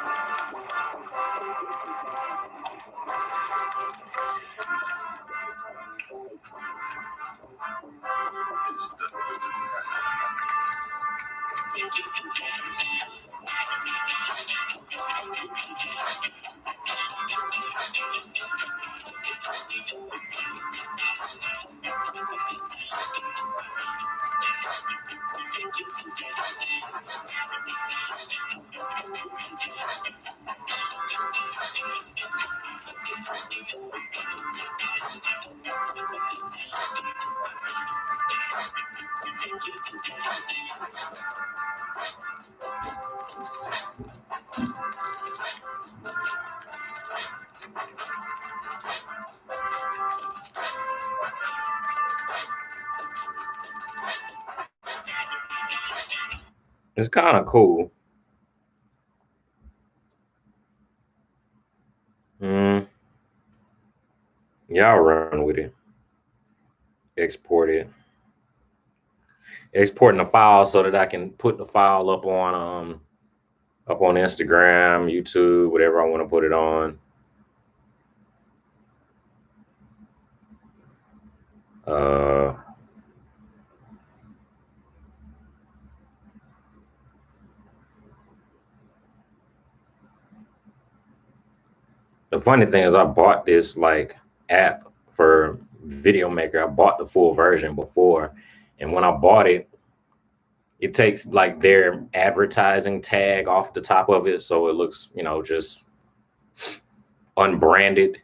C: It's kind of cool. Y'all run with it. Export it. Exporting the file so that I can put the file up on Instagram, YouTube, whatever I want to put it on. The funny thing is I bought this like app for video maker. I bought the full version before, and when I bought it, it takes like their advertising tag off the top of it, so it looks, you know, just unbranded,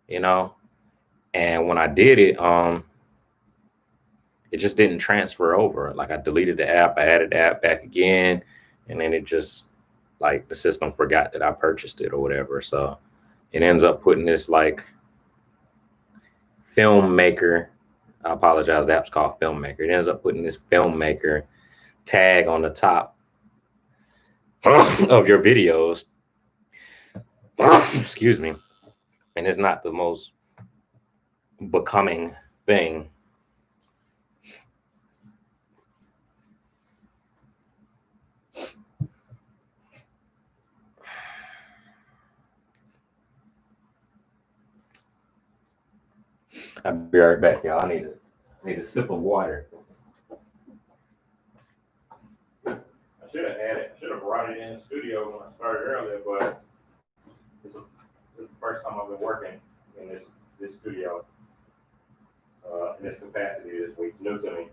C: you know. And when I did it, it just didn't transfer over. Like I deleted the app, I added the app back again, and then it just like the system forgot that I purchased it or whatever. So it ends up putting this like filmmaker. I apologize, the app's called Filmmaker. It ends up putting this filmmaker tag on the top of your videos. Excuse me. And it's not the most becoming thing. I'll be right back, y'all. I need a sip of water. I should have brought it in the studio when I started earlier, but this is the first time I've been working in this studio in this capacity this week. It's new to me.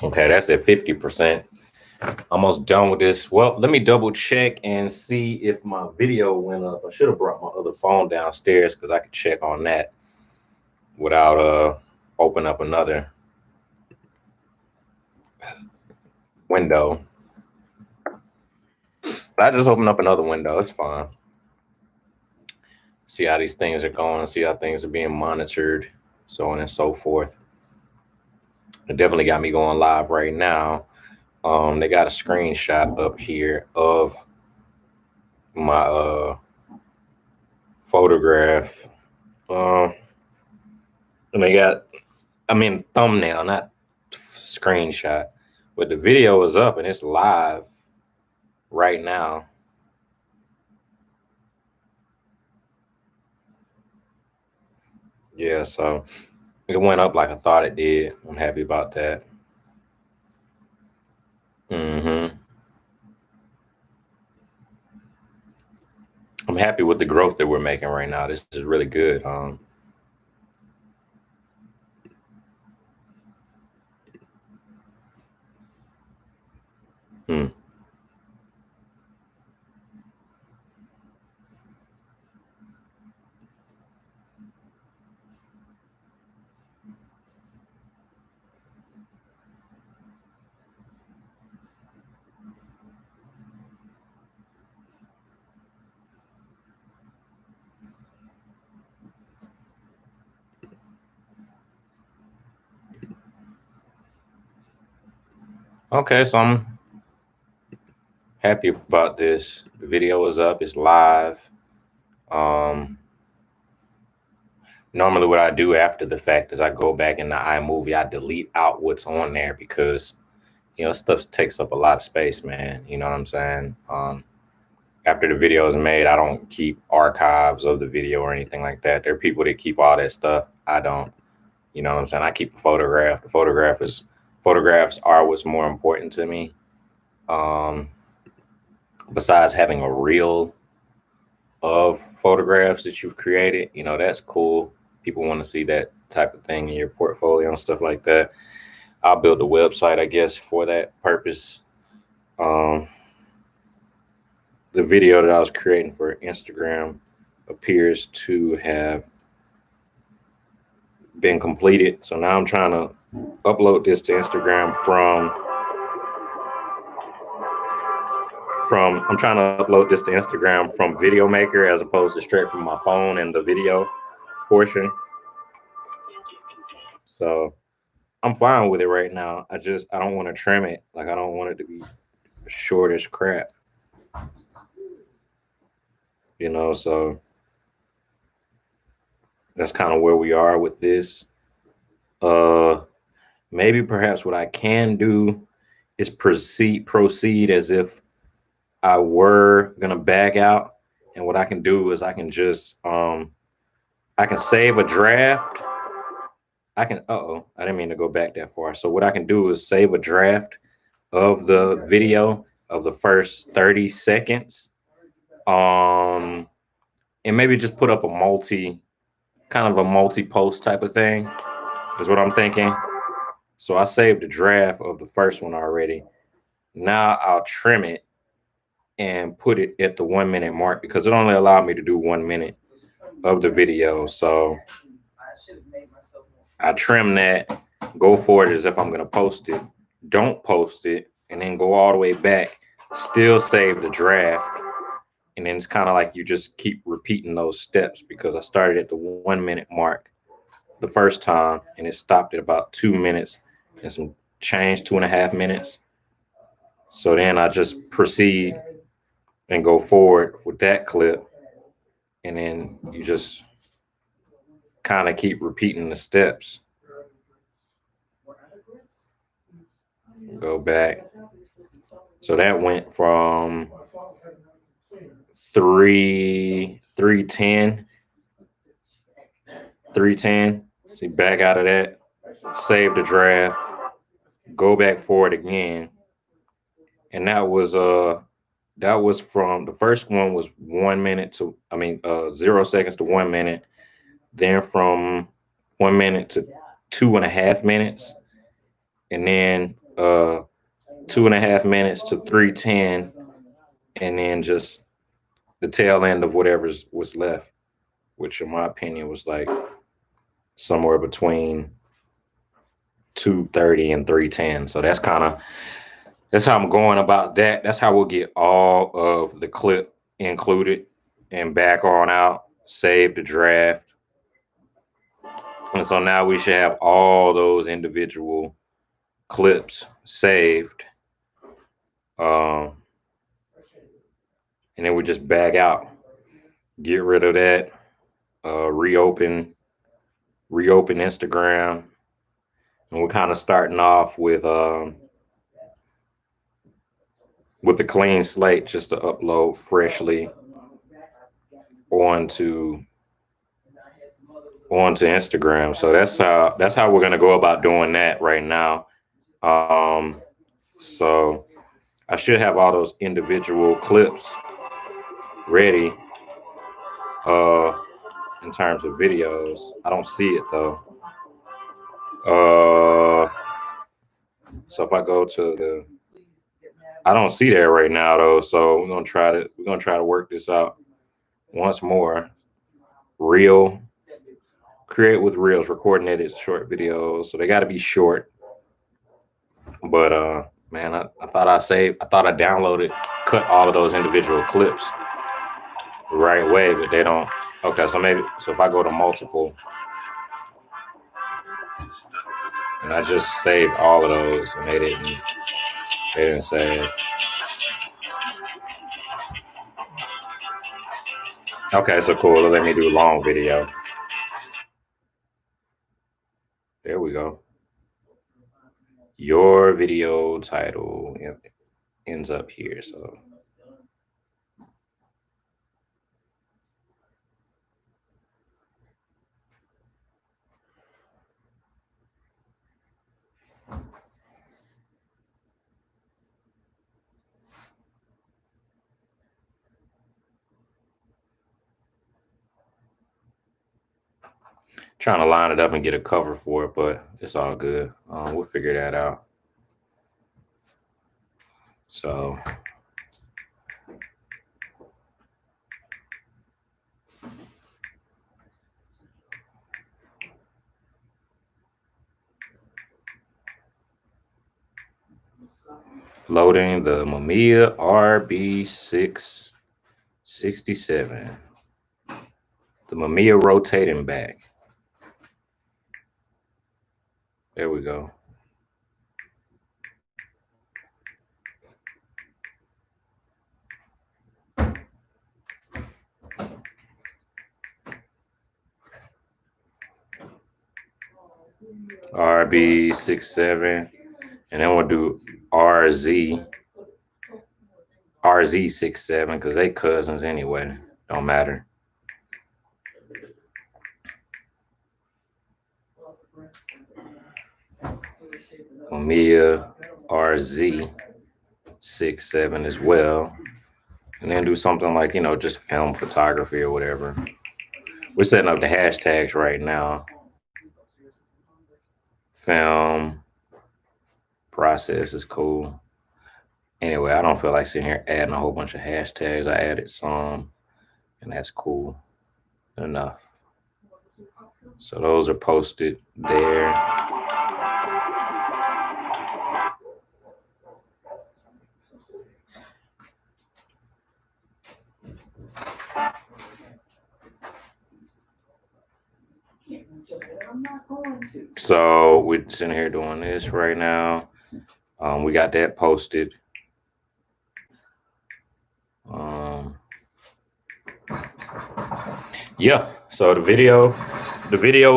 C: Okay, that's at 50%. Almost done with this. Well, let me double check and see if my video went up. I should have brought my other phone downstairs because I could check on that without open up another window. I just opened up another window. It's fine. See how these things are going, see how things are being monitored, so on and so forth. It definitely got me going live right now. They got a screenshot up here of my photograph. And they got, thumbnail, not screenshot, but the video is up and it's live right now. Yeah, so it went up like I thought it did. I'm happy about that. I'm happy with the growth that we're making right now. This is really good. Okay, so I'm happy about this. The video is up, it's live. Normally what I do after the fact is I go back in the iMovie, I delete out what's on there because, stuff takes up a lot of space, man. You know what I'm saying? After the video is made, I don't keep archives of the video or anything like that. There are people that keep all that stuff. I don't. You know what I'm saying? I keep a photograph. The photographs are what's more important to me. Besides having a reel of photographs that you've created, that's cool. People want to see that type of thing in your portfolio and stuff like that. I'll build a website, I guess, for that purpose. The video that I was creating for Instagram appears to have been completed. So now I'm trying to upload this to Instagram from Video Maker as opposed to straight from my phone and the video portion. So I'm fine with it right now. I don't want to trim it. Like, I don't want it to be short as crap. So that's kind of where we are with this. Maybe perhaps what I can do is proceed as if I were gonna back out. And what I can do is I can just I can save a draft. I didn't mean to go back that far. So what I can do is save a draft of the video of the first 30 seconds. And maybe just put up a multi post type of thing is what I'm thinking. So I saved a draft of the first one already. Now I'll trim it and put it at the 1 minute mark because it only allowed me to do 1 minute of the video. So I trim that, go for it as if I'm going to post it, don't post it, and then go all the way back, still save the draft. And then it's kind of like you just keep repeating those steps because I started at the 1 minute mark the first time and it stopped at about 2 minutes and some change, 2.5 minutes. So then I just proceed and go forward with that clip. And then you just kind of keep repeating the steps. Go back. So that went from 310. See, back out of that, save the draft, go back forward again. And that was from the first one was 1 minute to 0 seconds to 1 minute. Then from 1 minute to 2.5 minutes. And then 2.5 minutes to 3:10, and then just the tail end of whatever's was left, which in my opinion was like somewhere between 2:30 and 3:10. So that's how I'm going about that. That's how we'll get all of the clip included and back on out, save the draft. And so now we should have all those individual clips saved. And then we just back out, get rid of that, reopen Instagram. And we're kind of starting off with the clean slate, just to upload freshly onto Instagram. So that's how we're gonna go about doing that right now. So I should have all those individual clips ready in terms of videos. I don't see it though. So if I go to I don't see that right now though. So we're gonna try to work this out once more. Create with Reels, record and edit short videos. So they got to be short. But man, I thought I downloaded, cut all of those individual clips the right way, but they don't. Okay, so if I go to multiple, and I just saved all of those, and they didn't save. Okay, so cool. Let me do a long video. There we go. Your video title ends up here. So trying to line it up and get a cover for it, but it's all good. We'll figure that out. So loading the Mamiya Rb67. The Mamiya rotating back. There we go. Rb67, and then we'll do RZ67 because they cousins anyway. Don't matter. Mamiya RZ67 as well, and then do something like, just film photography or whatever. We're setting up the hashtags right now. Film process is cool. Anyway, I don't feel like sitting here adding a whole bunch of hashtags. I added some, and that's cool enough. So those are posted there. So we're sitting here doing this right now. We got that posted. Yeah, so the video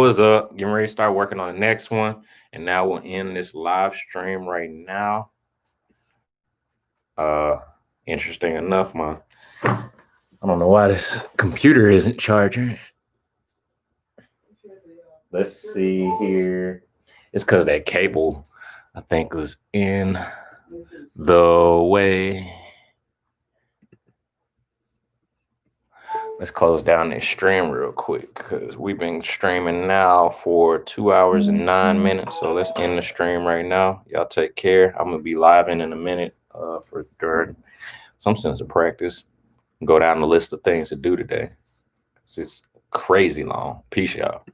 C: is up. Getting ready to start working on the next one, and now we'll end this live stream right now. Interesting enough, I don't know why this computer isn't charging. Let's see here. It's because that cable, I think, was in the way. Let's close down this stream real quick because we've been streaming now for 2 hours and 9 minutes. So let's end the stream right now. Y'all take care. I'm gonna be live in a minute for some sense of practice. Go down the list of things to do today. It's crazy long. Peace, y'all.